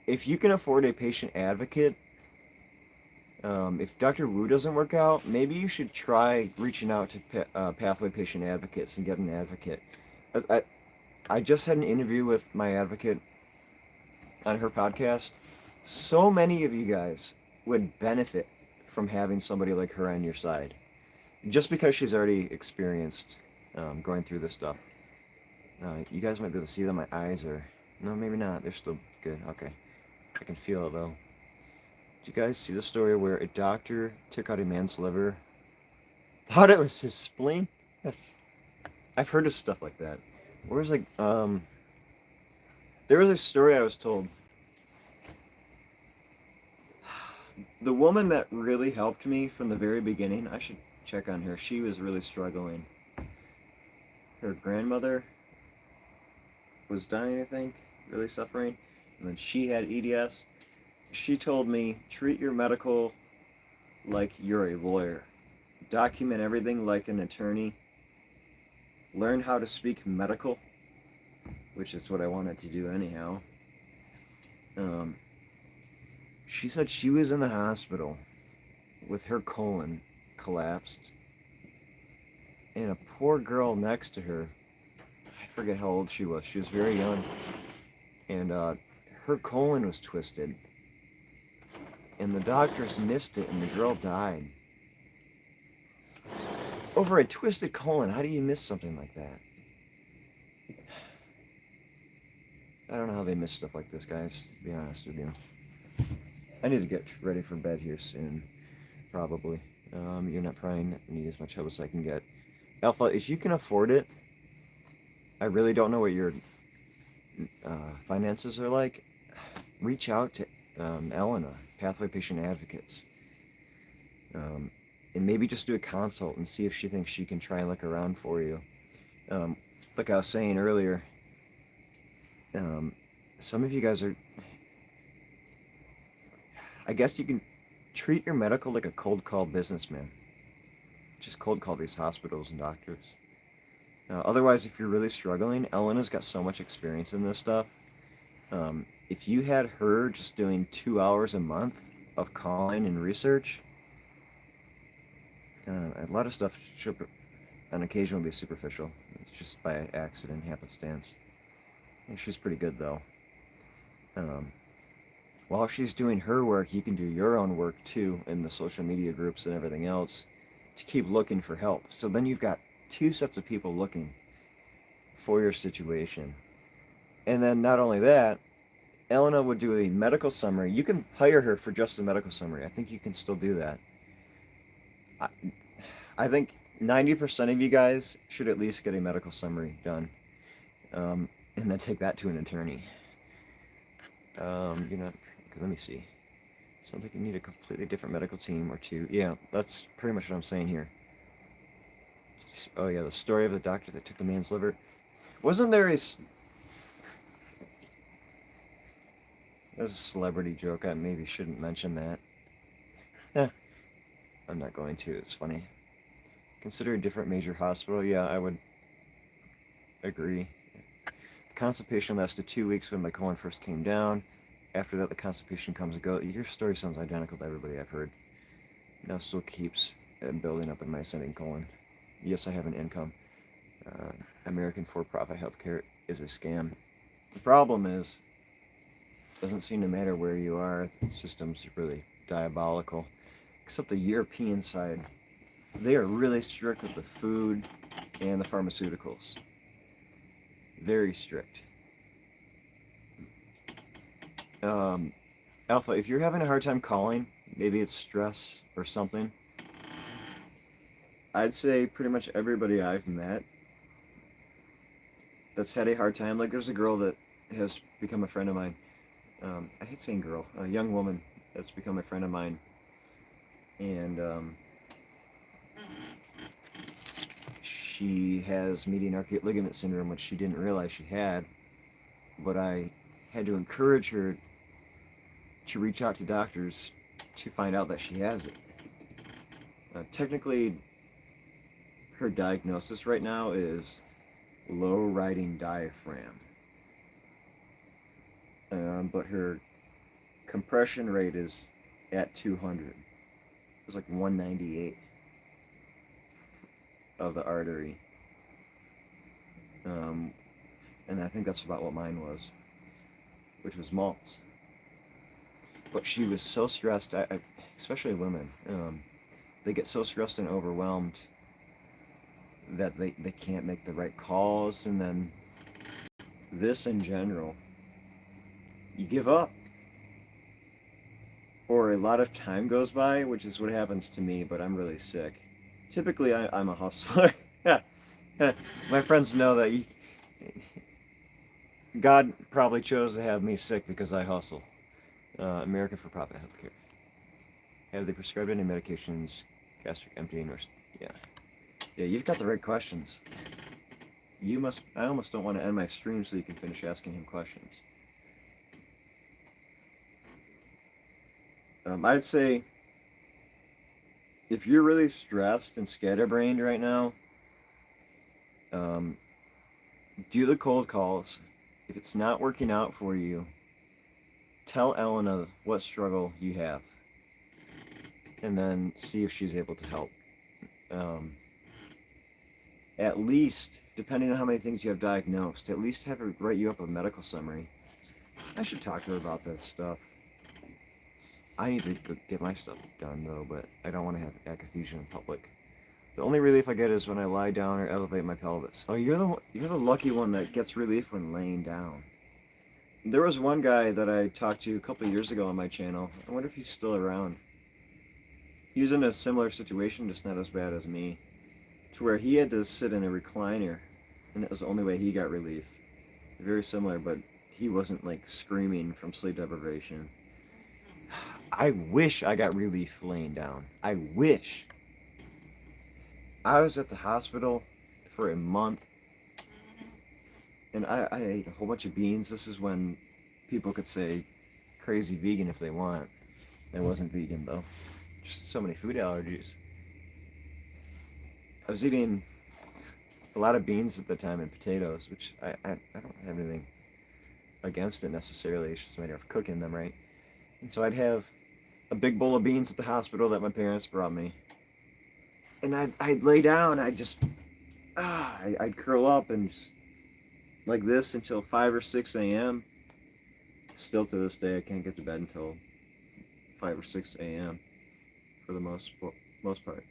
if you can afford a patient advocate, if Dr. Wu doesn't work out, maybe you should try reaching out to Pathway Patient Advocates and get an advocate. I, I, I just had an interview with my advocate on her podcast. So many of you guys would benefit from having somebody like her on your side, just because she's already experienced going through this stuff. You guys might be able to see that my eyes are... No, maybe not. They're still good. Okay. I can feel it, though. Did you guys see the story where a doctor took out a man's liver? Thought it was his spleen? Yes. I've heard of stuff like that. Where's like, there was a story I was told. The woman that really helped me from the very beginning, I should check on her. She was really struggling. Her grandmother was dying, I think, really suffering. And then she had EDS. She told me, treat your medical like you're a lawyer. Document everything like an attorney. Learn how to speak medical, which is what I wanted to do anyhow. She said she was in the hospital with her colon collapsed, and a poor girl next to her, I forget how old she was very young, and her colon was twisted, and the doctors missed it, and the girl died. Over a twisted colon, how do you miss something like that? I don't know how they miss stuff like this, guys, to be honest with you. I need to get ready for bed here soon, probably. You're not prying. I need as much help as I can get. Alpha, if you can afford it, I really don't know what your finances are like. Reach out to Elena, Pathway Patient Advocates. and maybe just do a consult and see if she thinks she can try and look around for you. Um, like I was saying earlier, some of you guys are, I guess you can treat your medical like a cold call businessman. Just cold call these hospitals and doctors. Otherwise, if you're really struggling, Elena's got so much experience in this stuff. If you had her just doing 2 hours a month of calling and research, a lot of stuff should, on occasion, will be superficial. It's just by accident, happenstance. And she's pretty good, though. While she's doing her work, you can do your own work, too, in the social media groups and everything else, to keep looking for help. So then you've got two sets of people looking for your situation. And then not only that, Elena would do a medical summary. You can hire her for just a medical summary. I think you can still do that. I think 90% of you guys should at least get a medical summary done. And then take that to an attorney. Let me see. Sounds like you need a completely different medical team or two. Yeah, that's pretty much what I'm saying here. Oh yeah, the story of the doctor that took the man's liver. Wasn't there a... That's a celebrity joke. I maybe shouldn't mention that. I'm not going to. It's funny. Consider a different major hospital. Yeah, I would agree. Constipation lasted 2 weeks when my colon first came down. After that, the constipation comes and goes. Your story sounds identical to everybody I've heard. Now still keeps building up in my ascending colon. Yes, I have an income. American for-profit healthcare is a scam. The problem is, it doesn't seem to matter where you are. The system's really diabolical. Except the European side. They are really strict with the food and the pharmaceuticals. Very strict. Alpha, if you're having a hard time calling, maybe it's stress or something, I'd say pretty much everybody I've met that's had a hard time, like there's a girl that has become a friend of mine. I hate saying girl, a young woman that's become a friend of mine. And she has median arcuate ligament syndrome, which she didn't realize she had. But I had to encourage her to reach out to doctors to find out that she has it. Technically, her diagnosis right now is low riding diaphragm. But her compression rate is at 200. It's like 198 of the artery. And I think that's about what mine was, which was Maltz. But she was so stressed, especially women, they get so stressed and overwhelmed that they can't make the right calls, and then this in general, you give up. Or a lot of time goes by, which is what happens to me, but I'm really sick. Typically, I'm a hustler. My friends know that God probably chose to have me sick because I hustle. American for profit healthcare. Have they prescribed any medications, gastric emptying, or... Yeah. Yeah, you've got the right questions. I almost don't want to end my stream so you can finish asking him questions. I'd say if you're really stressed and scatterbrained right now, do the cold calls. If it's not working out for you, tell Elena what struggle you have, and then see if she's able to help. At least, depending on how many things you have diagnosed, at least have her write you up a medical summary. I should talk to her about that stuff. I need to get my stuff done, though, but I don't want to have akathisia in public. The only relief I get is when I lie down or elevate my pelvis. Oh, you're the lucky one that gets relief when laying down. There was one guy that I talked to a couple of years ago on my channel. I wonder if he's still around. He was in a similar situation, just not as bad as me, to where he had to sit in a recliner, and that was the only way he got relief. Very similar, but he wasn't like screaming from sleep deprivation. I wish I got relief laying down. I wish. I was at the hospital for a month, and I ate a whole bunch of beans. This is when people could say crazy vegan if they want. I wasn't vegan though. Just so many food allergies. I was eating a lot of beans at the time and potatoes, which I don't have anything against it necessarily. It's just a matter of cooking them right. And so I'd have a big bowl of beans at the hospital that my parents brought me. And I'd lay down, I'd curl up and just like this until 5 or 6 a.m. Still to this day, I can't get to bed until 5 or 6 a.m. for the most part.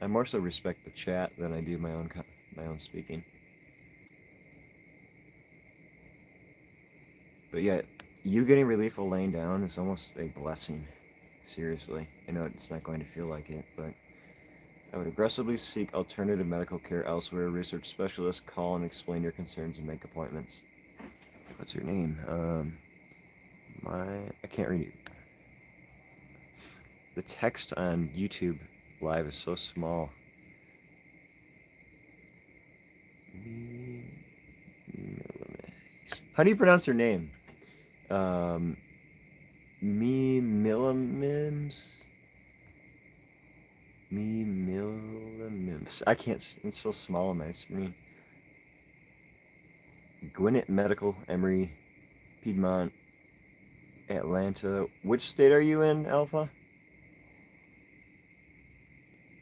I more so respect the chat than I do my own speaking. But yeah, you getting relief while laying down is almost a blessing. Seriously, I know it's not going to feel like it, but I would aggressively seek alternative medical care elsewhere. Research specialists, call and explain your concerns and make appointments. What's your name? I can't read it. The text on YouTube Live is so small. How do you pronounce her name? Me Millimims? Me Millimims. I can't, it's so small on my screen. Gwinnett Medical, Emory, Piedmont, Atlanta. Which state are you in, Alpha?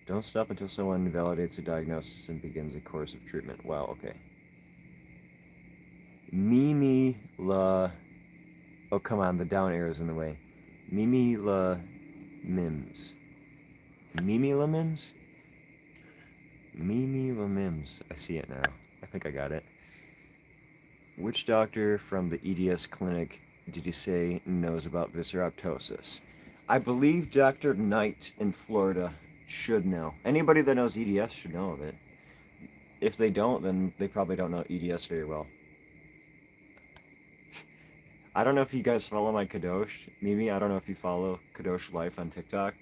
Don't stop until someone validates a diagnosis and begins a course of treatment. Wow, okay. Mimi La... Oh, come on, the down arrow's in the way. Mimi La Mims. Mimi La Mims? Mimi La Mims. I see it now. I think I got it. Which doctor from the EDS clinic did you say knows about visceroptosis? I believe Dr. Knight in Florida should know. Anybody that knows EDS should know of it. If they don't, then they probably don't know EDS very well. I don't know if you guys follow my Kadosh. Mimi, I don't know if you follow Kadosh Life on TikTok.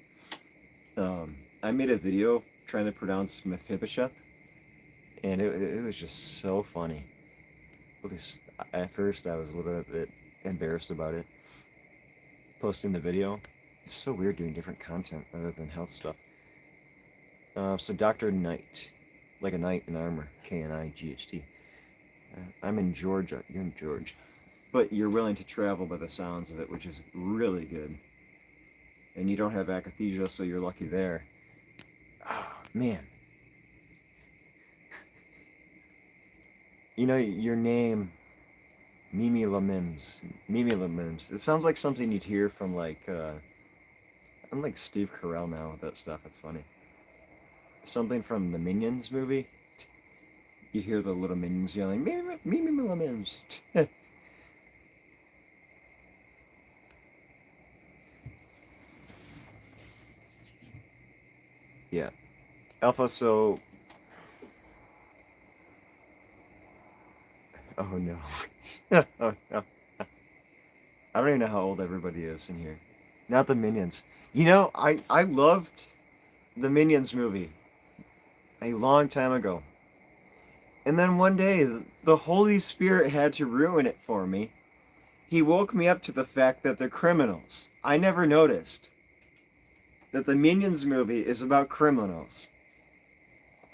I made a video trying to pronounce Mephibosheth, and it was just so funny. At least at first I was a little bit embarrassed about it. Posting the video. It's so weird doing different content other than health stuff. So Dr. Knight, like a knight in armor, Knight. I'm in Georgia. You're in Georgia. But you're willing to travel by the sounds of it, which is really good. And you don't have akathisia, so you're lucky there. Oh, man. You know, your name, Mimi Lamims. Mimi Lamims. It sounds like something you'd hear from, like, I'm like Steve Carell now with that stuff. It's funny. Something from the Minions movie. You'd hear the little minions yelling, Mimi Lamims. Yeah. Alpha, so... Oh, no. Oh, no. I don't even know how old everybody is in here. Not the Minions. You know, I loved the Minions movie a long time ago. And then one day, the Holy Spirit had to ruin it for me. He woke me up to the fact that they're criminals. I never noticed that the Minions movie is about criminals.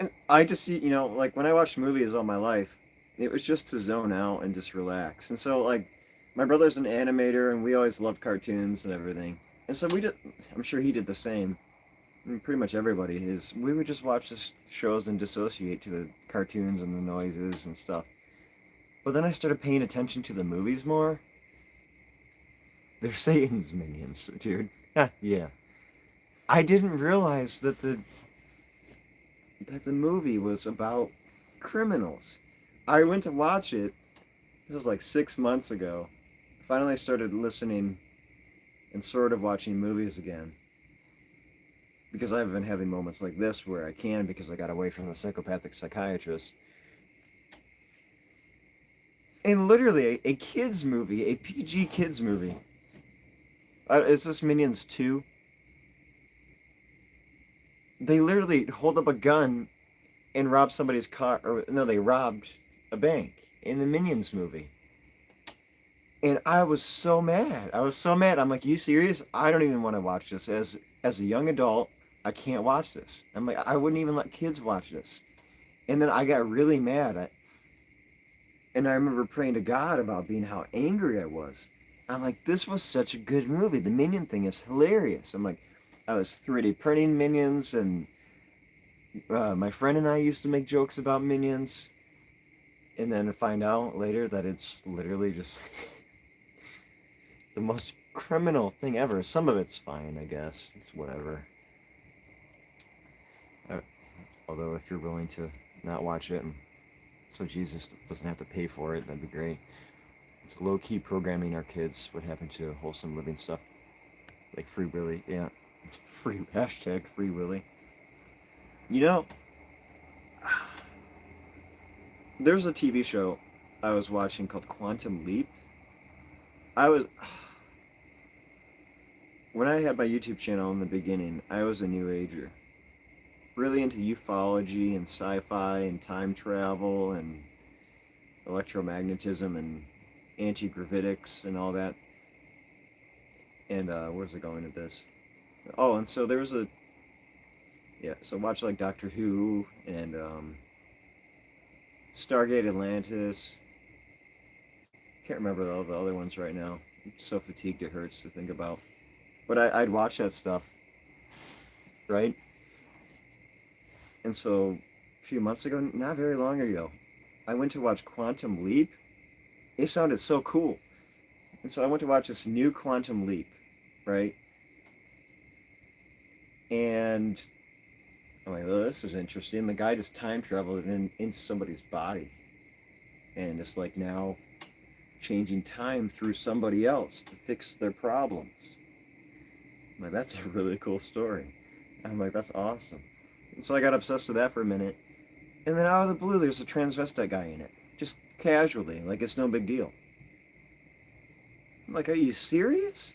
And I just, you know, like when I watched movies all my life, it was just to zone out and just relax. And so, like, my brother's an animator, and we always loved cartoons and everything. And so I'm sure he did the same. I mean, pretty much everybody is. We would just watch the shows and dissociate to the cartoons and the noises and stuff. But then I started paying attention to the movies more. They're Satan's minions, dude. Yeah. I didn't realize that the movie was about criminals. I went to watch it. This was like 6 months ago. Finally started listening and sort of watching movies again. Because I've been having moments like this where I can because I got away from the psychopathic psychiatrist. And literally a kids movie, a PG kids movie, Is this Minions 2? They literally hold up a gun and rob somebody's car. Or no, they robbed a bank in the Minions movie. And I was so mad. I was so mad. I'm like, you serious? I don't even want to watch this. As a young adult, I can't watch this. I'm like, I wouldn't even let kids watch this. And then I got really mad. And I remember praying to God about being how angry I was. I'm like, this was such a good movie. The Minion thing is hilarious. I'm like, I was 3D printing Minions, and my friend and I used to make jokes about Minions, and then to find out later that it's literally just the most criminal thing ever. Some of it's fine, I guess. It's whatever. Uh, Although if you're willing to not watch it, and so Jesus doesn't have to pay for it, that'd be great. It's low-key programming our kids what happened to wholesome living stuff. Like Free Willy, yeah. Free hashtag Free Willy. You know, there's a TV show I was watching called Quantum Leap. I was when I had my YouTube channel in the beginning, I was a new ager. Really into ufology and sci-fi and time travel and electromagnetism and anti-gravitics and all that. And where's it going with this? Oh, and so there was so watch like Doctor Who and Stargate Atlantis. Can't remember all the other ones right now. I'm so fatigued it hurts to think about. But I'd watch that stuff, right? And so a few months ago, not very long ago, I went to watch Quantum Leap. It sounded so cool. And so I went to watch this new Quantum Leap, right? And I'm like, oh, this is interesting. The guy just time traveled into somebody's body. And it's like now changing time through somebody else to fix their problems. I'm like, that's a really cool story. I'm like, that's awesome. And so I got obsessed with that for a minute. And then out of the blue, there's a transvestite guy in it. Just casually, like it's no big deal. I'm like, are you serious?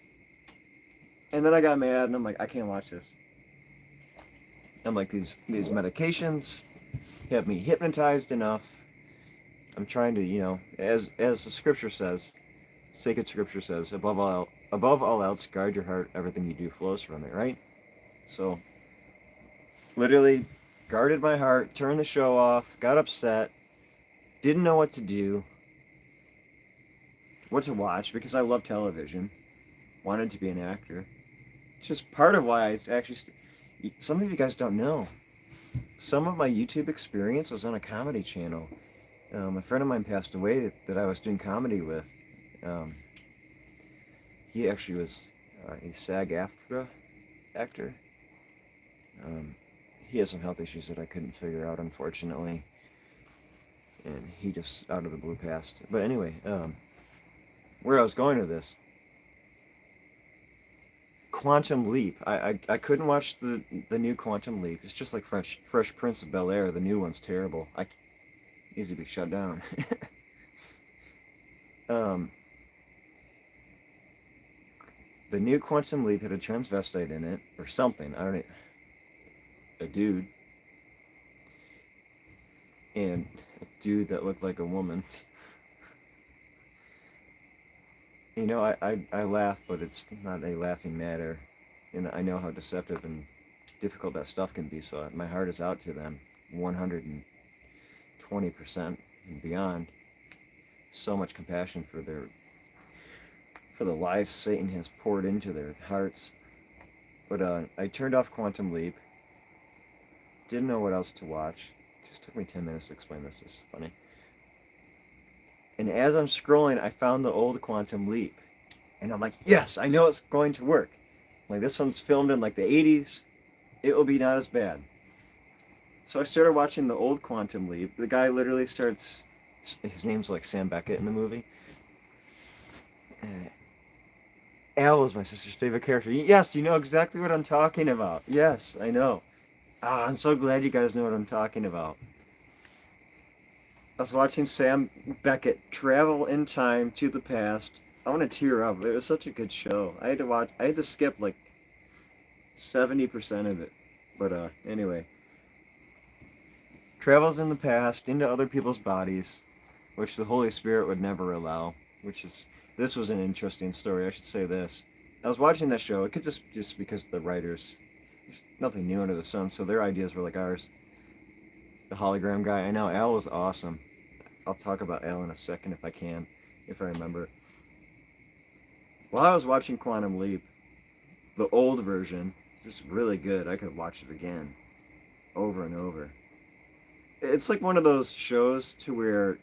And then I got mad and I'm like, I can't watch this. I'm like, these medications have me hypnotized enough. I'm trying to, as the scripture says, sacred scripture says, above all else, guard your heart. Everything you do flows from it, right? So, literally, guarded my heart, turned the show off, got upset, didn't know what to do, what to watch, because I love television, wanted to be an actor. It's just part of why I actually, some of you guys don't know, some of my YouTube experience was on a comedy channel. A friend of mine passed away that I was doing comedy with. He actually was a SAG-AFTRA actor. He has some health issues that I couldn't figure out, unfortunately. And he just out of the blue passed. But anyway, where I was going with this, Quantum Leap. I couldn't watch the new Quantum Leap. It's just like Fresh Prince of Bel-Air. The new one's terrible. Easy to be shut down. The new Quantum Leap had a transvestite in it, or something. I don't know. A dude. And a dude that looked like a woman. I laugh, but it's not a laughing matter. And I know how deceptive and difficult that stuff can be, so my heart is out to them 120% and beyond. So much compassion for the lies Satan has poured into their hearts. But I turned off Quantum Leap. Didn't know what else to watch. It just took me 10 minutes to explain this. This is funny. And as I'm scrolling, I found the old Quantum Leap. And I'm like, yes, I know it's going to work. Like, this one's filmed in like the 80s. It will be not as bad. So I started watching the old Quantum Leap. The guy literally starts, his name's like Sam Beckett in the movie. Al was my sister's favorite character. Yes, you know exactly what I'm talking about. Yes, I know. I'm so glad you guys know what I'm talking about. I was watching Sam Beckett travel in time to the past, I want to tear up. It was such a good show. I had to skip like 70% of it. But anyway, travels in the past into other people's bodies, which the Holy Spirit would never allow. This was an interesting story. I should say this. I was watching that show. It could just because the writers, nothing new under the sun, so their ideas were like ours. The hologram guy. I know Al was awesome. I'll talk about Al in a second if I can, if I remember. While I was watching Quantum Leap, the old version, just really good. I could watch it again, over and over. It's like one of those shows to where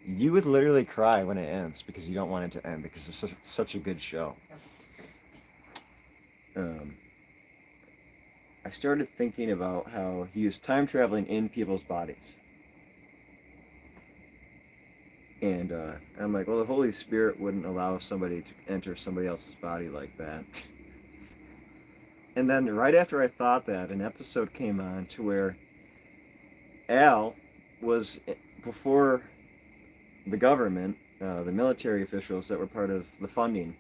you would literally cry when it ends because you don't want it to end because it's such a good show. I started thinking about how he was time traveling in people's bodies. And I'm like, well, the Holy Spirit wouldn't allow somebody to enter somebody else's body like that. And then right after I thought that, an episode came on to where Al was, before the government, the military officials that were part of the funding,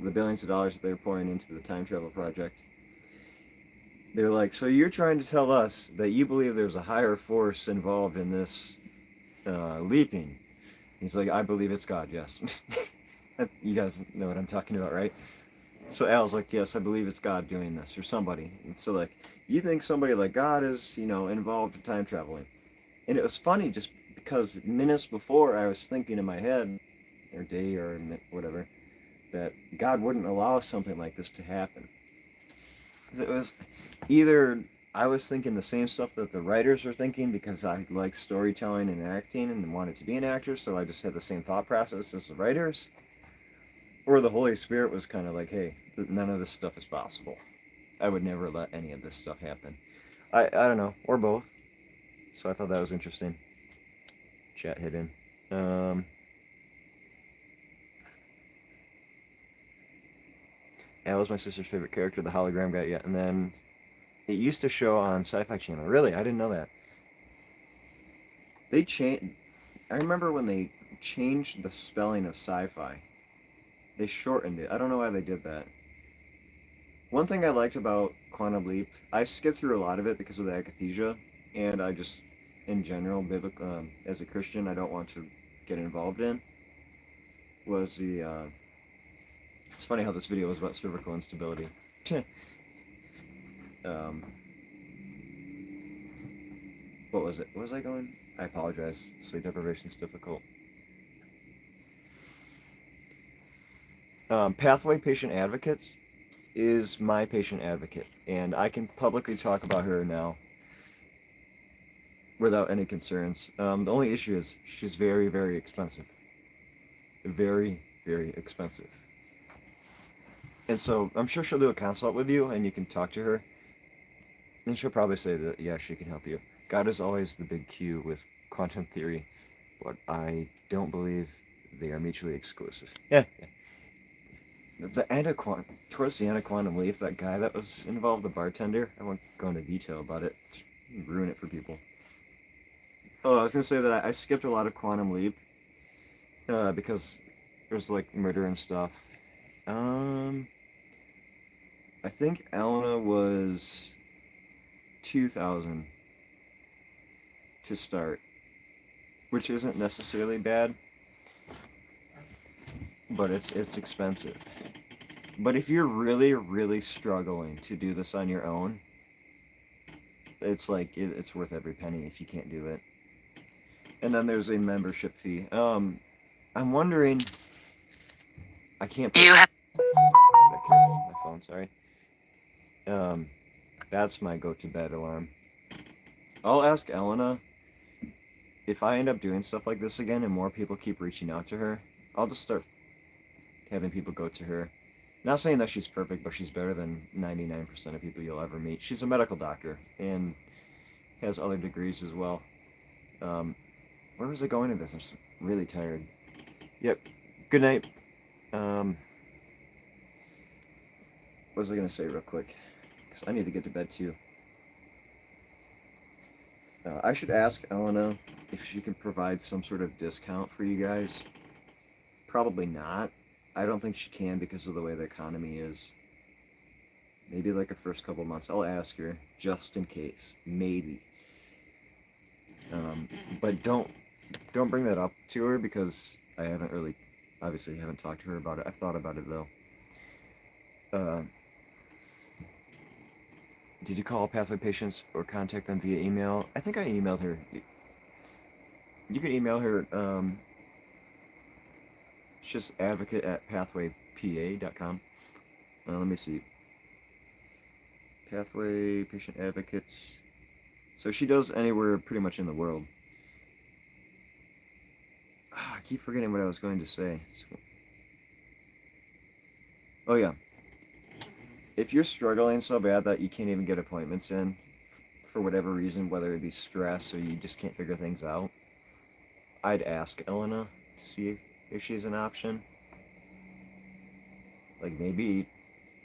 the billions of dollars that they were pouring into the time travel project, they're like, so you're trying to tell us that you believe there's a higher force involved in this leaping? He's like, I believe it's God, yes. You guys know what I'm talking about, right? So Al's like, yes, I believe it's God doing this, or somebody. And so like, you think somebody like God is, involved in time traveling. And it was funny just because minutes before I was thinking in my head, or day or whatever, that God wouldn't allow something like this to happen. It was either I was thinking the same stuff that the writers were thinking because I like storytelling and acting and wanted to be an actor, so I just had the same thought process as the writers. Or the Holy Spirit was kind of like, hey, none of this stuff is possible. I would never let any of this stuff happen. I don't know, or both. So I thought that was interesting. Chat hidden. Al was my sister's favorite character, the hologram guy, yeah. And then it used to show on Sci-Fi Channel. Really? I didn't know that. They changed. I remember when they changed the spelling of sci-fi. They shortened it. I don't know why they did that. One thing I liked about Quantum Leap, I skipped through a lot of it because of the akathisia, and I just, in general, as a Christian, I don't want to get involved in, was the, it's funny how this video was about cervical instability. What was it? What was I going? I apologize. Sleep deprivation is difficult. Pathway Patient Advocates is my patient advocate, and I can publicly talk about her now without any concerns. The only issue is she's very, very expensive. Very, very expensive. And so I'm sure she'll do a consult with you, and you can talk to her, and she'll probably say that, yeah, she can help you. God is always the big Q with quantum theory, but I don't believe they are mutually exclusive. Yeah. Towards the end of Quantum Leap, that guy that was involved, the bartender, I won't go into detail about it, just ruin it for people. Oh, I was going to say that I skipped a lot of Quantum Leap, because there's like murder and stuff. I think Elena was 2000 to start, which isn't necessarily bad, but it's expensive. But if you're really, really struggling to do this on your own, it's like it's worth every penny if you can't do it. And then there's a membership fee. I'm wondering. I can't. Put, careful, my phone. Sorry. That's my go-to-bed alarm. I'll ask Elena if I end up doing stuff like this again and more people keep reaching out to her. I'll just start having people go to her. Not saying that she's perfect, but she's better than 99% of people you'll ever meet. She's a medical doctor and has other degrees as well. Where was I going with this? I'm just really tired. Yep. Good night. What was I going to say real quick? Because I need to get to bed too. I should ask Elena if she can provide some sort of discount for you guys. Probably not. I don't think she can because of the way the economy is. Maybe like the first couple months. I'll ask her just in case. Maybe. But don't bring that up to her because I haven't really, obviously haven't talked to her about it. I've thought about it though. Did you call Pathway patients or contact them via email? I think I emailed her. You can email her. It's just advocate@pathwaypa.com. Let me see. Pathway patient advocates. So she does anywhere pretty much in the world. I keep forgetting what I was going to say. Oh yeah. If you're struggling so bad that you can't even get appointments in for whatever reason, whether it be stress or you just can't figure things out, I'd ask Elena to see if she's an option. Like maybe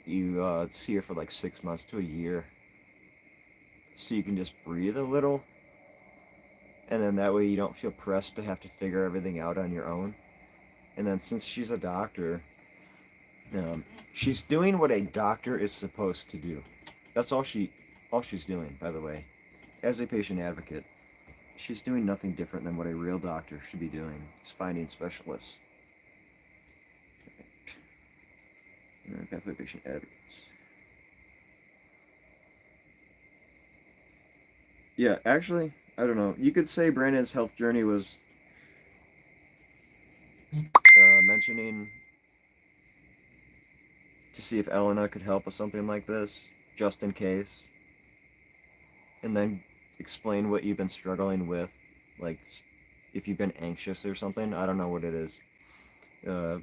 you see her for like 6 months to a year so you can just breathe a little, and then that way you don't feel pressed to have to figure everything out on your own. And then since she's a doctor, she's doing what a doctor is supposed to do. That's all she's doing, by the way. As a patient advocate, she's doing nothing different than what a real doctor should be doing. Is finding specialists. Pathway patient advocates. Yeah, actually, I don't know. You could say Brandon's health journey was mentioning to see if Elena could help with something like this, just in case. And then explain what you've been struggling with, like if you've been anxious or something. I don't know what it is. But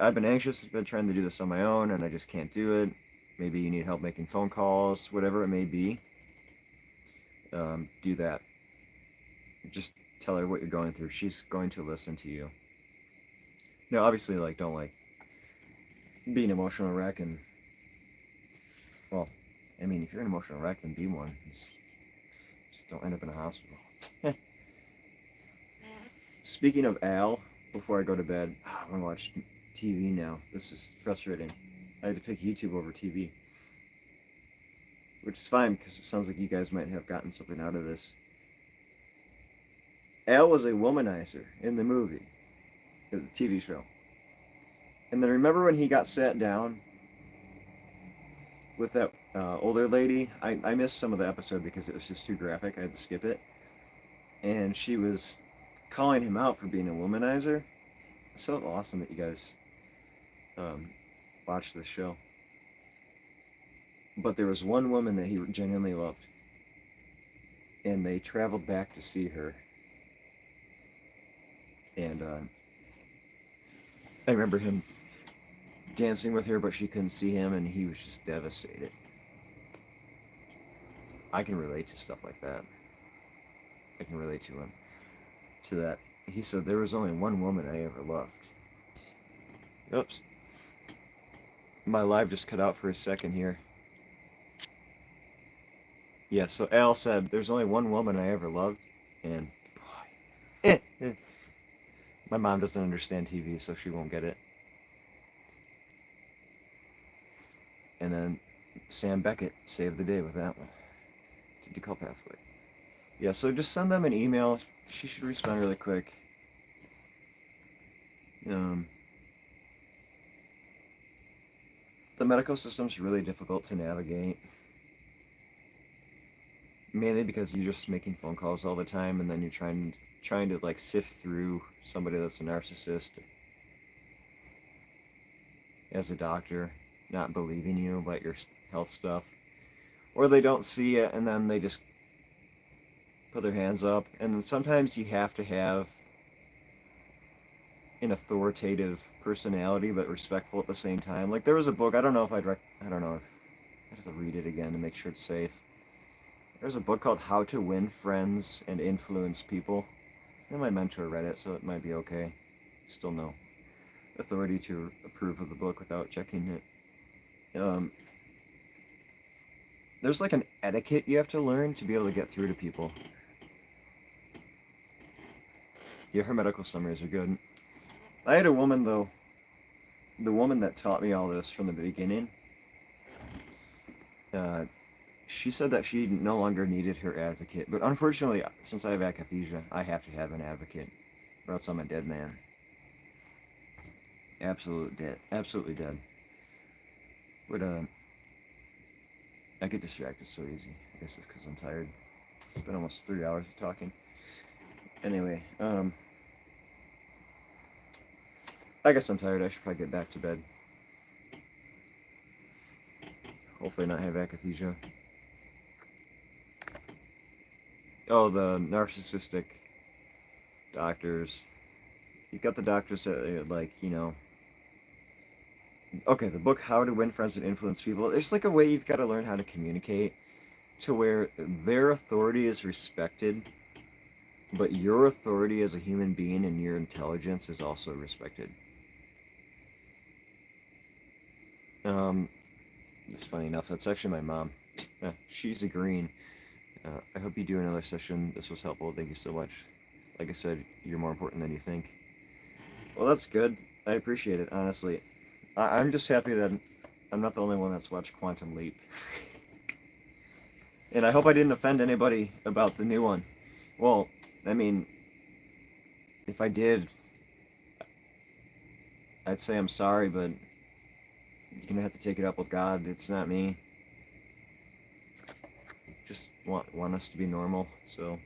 I've been anxious, I've been trying to do this on my own, and I just can't do it. Maybe you need help making phone calls, whatever it may be. Do that. Just tell her what you're going through. She's going to listen to you. Now, obviously, like, don't, like, be an emotional wreck and, well, I mean, if you're an emotional wreck, then be one. Just don't end up in a hospital. Speaking of Al, before I go to bed, I'm going to watch TV now. This is frustrating. I had to pick YouTube over TV. Which is fine, because it sounds like you guys might have gotten something out of this. Al was a womanizer in the movie, the TV show. And then remember when he got sat down with that older lady? I missed some of the episode because it was just too graphic. I had to skip it. And she was calling him out for being a womanizer. It's so awesome that you guys watch this show. But there was one woman that he genuinely loved. And they traveled back to see her. And I remember him dancing with her, but she couldn't see him, and he was just devastated. I can relate to stuff like that. I can relate to him. To that. He said, there was only one woman I ever loved. Oops. My live just cut out for a second here. Yeah, so Al said, there's only one woman I ever loved, and boy, my mom doesn't understand TV, so she won't get it. And then Sam Beckett saved the day with that one. Did you call Pathway? Yeah, so just send them an email. She should respond really quick. The medical system's really difficult to navigate. Mainly because you're just making phone calls all the time, and then you're trying to like sift through somebody that's a narcissist as a doctor, not believing you about your health stuff, or they don't see it and then they just put their hands up. And then sometimes you have to have an authoritative personality but respectful at the same time. Like there was a book, I don't know if I don't know, I'd have to read it again to make sure it's safe. There's a book called How to Win Friends and Influence People. And my mentor read it, so it might be okay. Still no authority to approve of the book without checking it. There's like an etiquette you have to learn to be able to get through to people. Yeah, her medical summaries are good. I had a woman, though, the woman that taught me all this from the beginning, uh, she said that she no longer needed her advocate. But unfortunately, since I have akathisia, I have to have an advocate, or else I'm a dead man. Absolutely dead. But I get distracted so easy. I guess it's because I'm tired. It's been almost 3 hours of talking. Anyway, I guess I'm tired. I should probably get back to bed. Hopefully not have akathisia. Oh, the narcissistic doctors. You got the doctors that, like, you know... Okay, the book How to Win Friends and Influence People. There's like a way you've got to learn how to communicate to where their authority is respected, but your authority as a human being and your intelligence is also respected. It's funny enough, that's actually my mom. She's agreeing. I hope you do another session. This was helpful. Thank you so much. Like I said, you're more important than you think. Well, that's good. I appreciate it, honestly. I'm just happy that I'm not the only one that's watched Quantum Leap. And I hope I didn't offend anybody about the new one. Well, I mean, if I did, I'd say I'm sorry, but you're gonna have to take it up with God. It's not me. Just want us to be normal. So,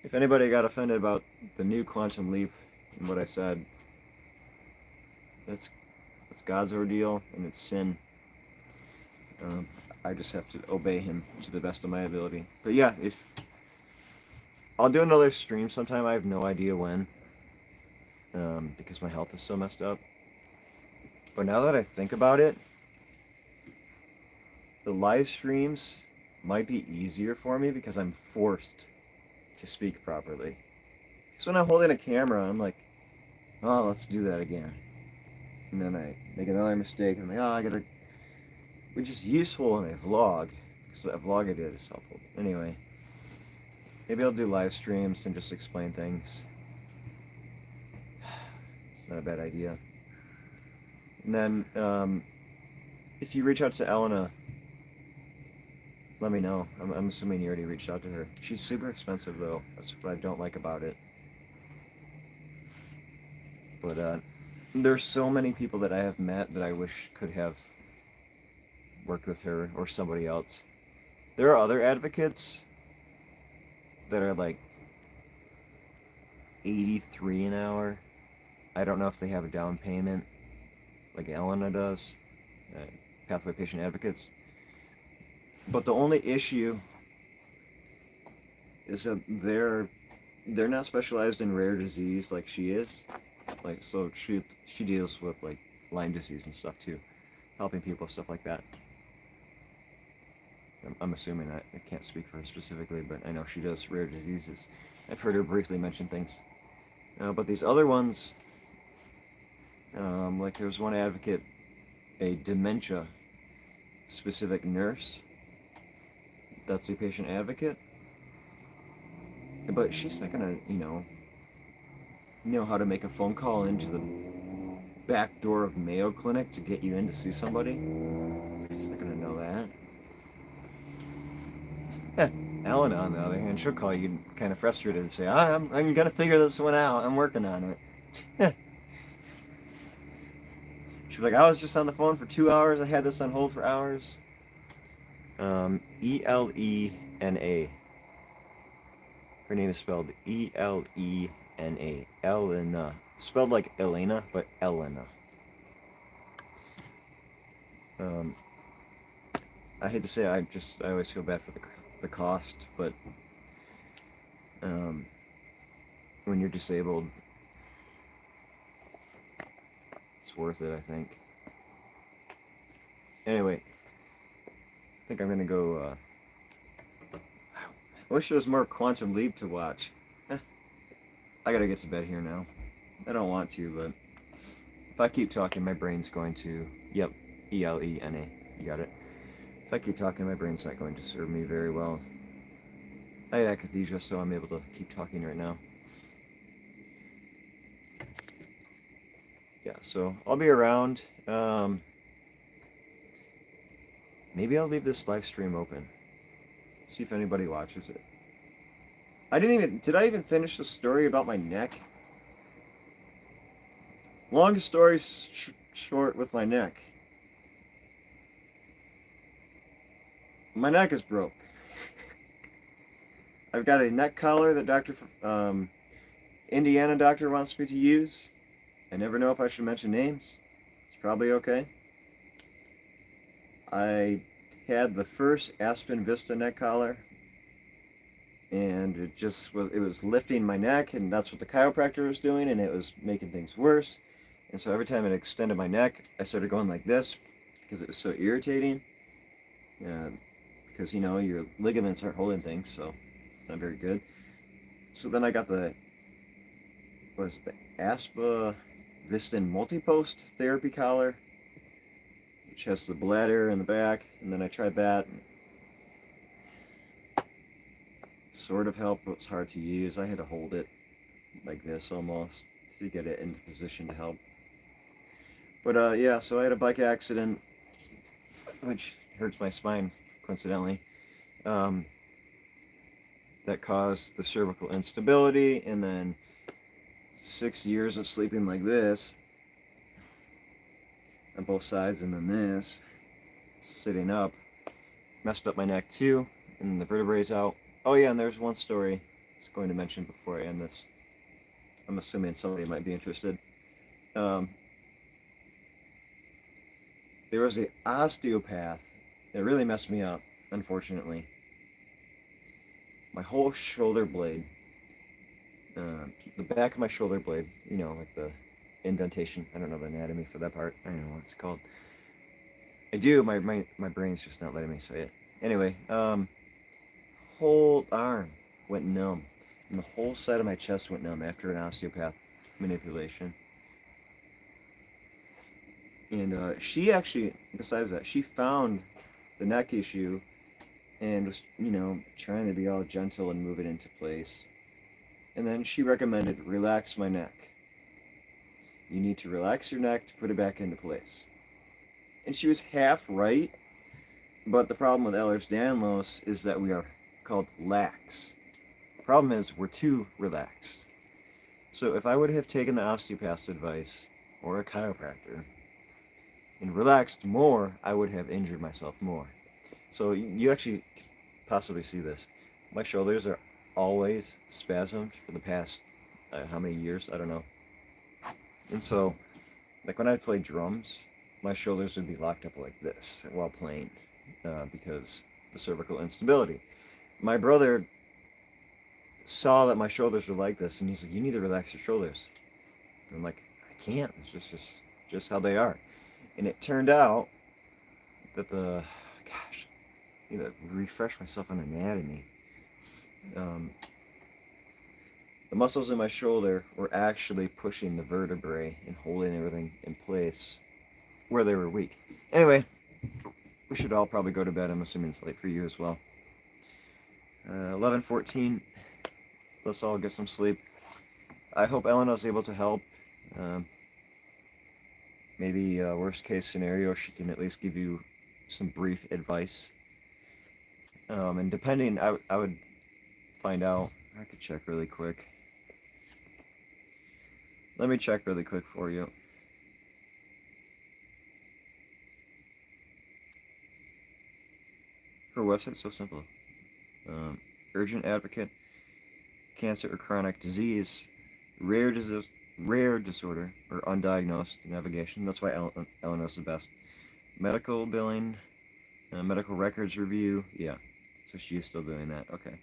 if anybody got offended about the new Quantum Leap and what I said, that's God's ordeal and it's sin. I just have to obey Him to the best of my ability. But yeah, if I'll do another stream sometime, I have no idea when, because my health is so messed up. But now that I think about it, the live streams might be easier for me because I'm forced to speak properly. So when I'm holding a camera, I'm like, oh, let's do that again. And then I make another mistake, and I'm like, oh, I gotta... Which is useful in a vlog, because that vlog I did is helpful. Anyway, maybe I'll do live streams and just explain things. It's not a bad idea. And then, if you reach out to Elena, let me know. I'm assuming you already reached out to her. She's super expensive, though. That's what I don't like about it. But, there's so many people that I have met that I wish could have worked with her or somebody else. There are other advocates that are like 83 an hour. I don't know if they have a down payment like Elena does, Pathway Patient Advocates. But the only issue is that they're not specialized in rare disease like she is. Like, so she deals with like Lyme disease and stuff too, helping people, stuff like that. I'm assuming, I can't speak for her specifically, but I know she does rare diseases. I've heard her briefly mention things. But these other ones, like there's one advocate, a dementia-specific nurse, that's a patient advocate. But she's not gonna, know how to make a phone call into the back door of Mayo Clinic to get you in to see somebody. She's not gonna know that. Ellen, on the other hand, she'll call you kind of frustrated and say, I'm gonna figure this one out. I'm working on it. She'll be like, I was just on the phone for 2 hours. I had this on hold for hours. Elena. Her name is spelled Elena. Elena. Spelled like Elena, but Elena. I hate to say it, I always feel bad for the cost, but when you're disabled, it's worth it, I think. Anyway, I think I'm gonna go, I wish there was more Quantum Leap to watch. I gotta get to bed here now. I don't want to, but if I keep talking, my brain's going to... Yep, Elena. You got it. If I keep talking, my brain's not going to serve me very well. I had akathisia, so I'm able to keep talking right now. yeah, so I'll be around. Maybe I'll leave this live stream open. See if anybody watches it. Did I even finish the story about my neck? Long story short with my neck. My neck is broke. I've got a neck collar that Indiana doctor wants me to use. I never know if I should mention names. It's probably okay. I had the first Aspen Vista neck collar, and it was lifting my neck, and that's what the chiropractor was doing, and it was making things worse. And so every time it extended my neck, I started going like this because it was so irritating. Because your ligaments aren't holding things, so it's not very good. So then I got the Aspa Viston multi-post therapy collar, which has the bladder in the back, and then I tried that. Sort of helped, but it's hard to use. I had to hold it like this almost to get it into position to help. But yeah, so I had a bike accident, which hurts my spine, coincidentally. That caused the cervical instability, and then 6 years of sleeping like this on both sides, and then this sitting up messed up my neck too, and the vertebrae's out. Oh yeah, and there's one story I was going to mention before I end this. I'm assuming somebody might be interested. There was an osteopath that really messed me up, unfortunately. My whole shoulder blade, the back of my shoulder blade, like the indentation. I don't know the anatomy for that part. I don't know what it's called. I do. My brain's just not letting me say it. Anyway, whole arm went numb, and the whole side of my chest went numb after an osteopath manipulation. And she actually, besides that, she found the neck issue and was, trying to be all gentle and move it into place. And then she recommended relax my neck. You need to relax your neck to put it back into place. And she was half right, but the problem with ehlers danlos is that we are called lax. The problem is we're too relaxed. So if I would have taken the osteopath's advice, or a chiropractor, and relaxed more, I would have injured myself more. So you actually possibly see this. My shoulders are always spasmed for the past, how many years? I don't know. And so, like when I play drums, my shoulders would be locked up like this while playing, because the cervical instability. My brother saw that my shoulders were like this, and he's like, "You need to relax your shoulders." And I'm like, "I can't. It's just how they are." And it turned out that I need to refresh myself on anatomy. The muscles in my shoulder were actually pushing the vertebrae and holding everything in place where they were weak. Anyway, we should all probably go to bed. I'm assuming it's late for you as well. 11:14. Let's all get some sleep. I hope Ellen was able to help. Maybe worst case scenario, she can at least give you some brief advice. And depending, I would find out. I could check really quick. Let me check really quick for you. Her website's so simple. Urgent advocate, cancer or chronic disease, rare disorder, or undiagnosed navigation. That's why Ellen knows the best. Medical billing, medical records review. Yeah, so she is still doing that. Okay.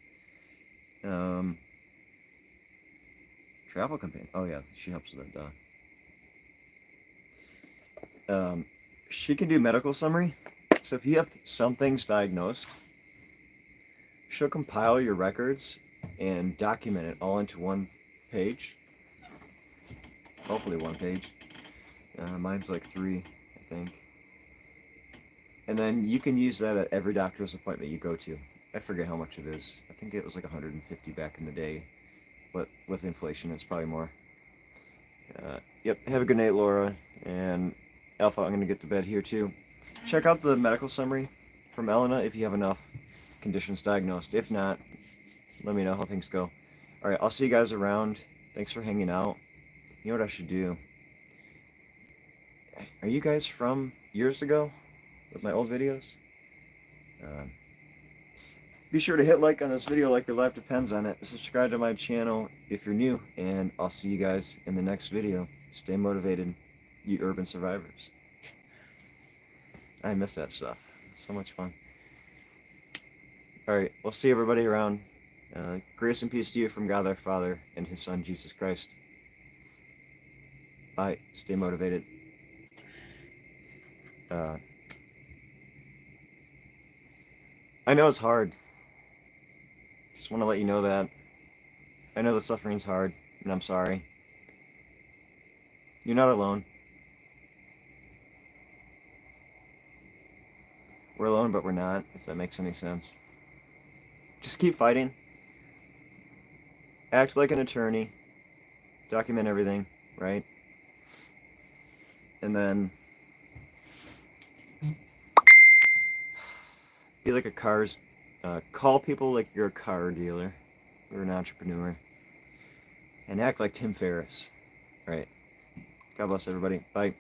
Travel campaign. Oh yeah, she helps with that. She can do medical summary. So if you have some things diagnosed, she'll compile your records and document it all into one page. Hopefully one page. Mine's like 3, I think. And then you can use that at every doctor's appointment you go to. I forget how much it is. I think it was like 150 back in the day. But with inflation, it's probably more. Yeah, Yep, have a good night, Laura. And Alpha, I'm going to get to bed here too. Check out the medical summary from Elena if you have enough conditions diagnosed. If not, let me know how things go. Alright, I'll see you guys around. Thanks for hanging out. You know what I should do? Are you guys from years ago with my old videos? Be sure to hit like on this video like your life depends on it. Subscribe to my channel if you're new, and I'll see you guys in the next video. Stay motivated, you urban survivors. I miss that stuff. So much fun. Alright, we'll see everybody around. Grace and peace to you from God our Father and His Son, Jesus Christ. Bye. Stay motivated. I know it's hard. Just want to let you know that. I know the suffering's hard, and I'm sorry. You're not alone. We're alone, but we're not, if that makes any sense. Just keep fighting. Act like an attorney. Document everything, right? And then be like a call people like you're a car dealer or an entrepreneur. And act like Tim Ferriss. Right. God bless everybody. Bye.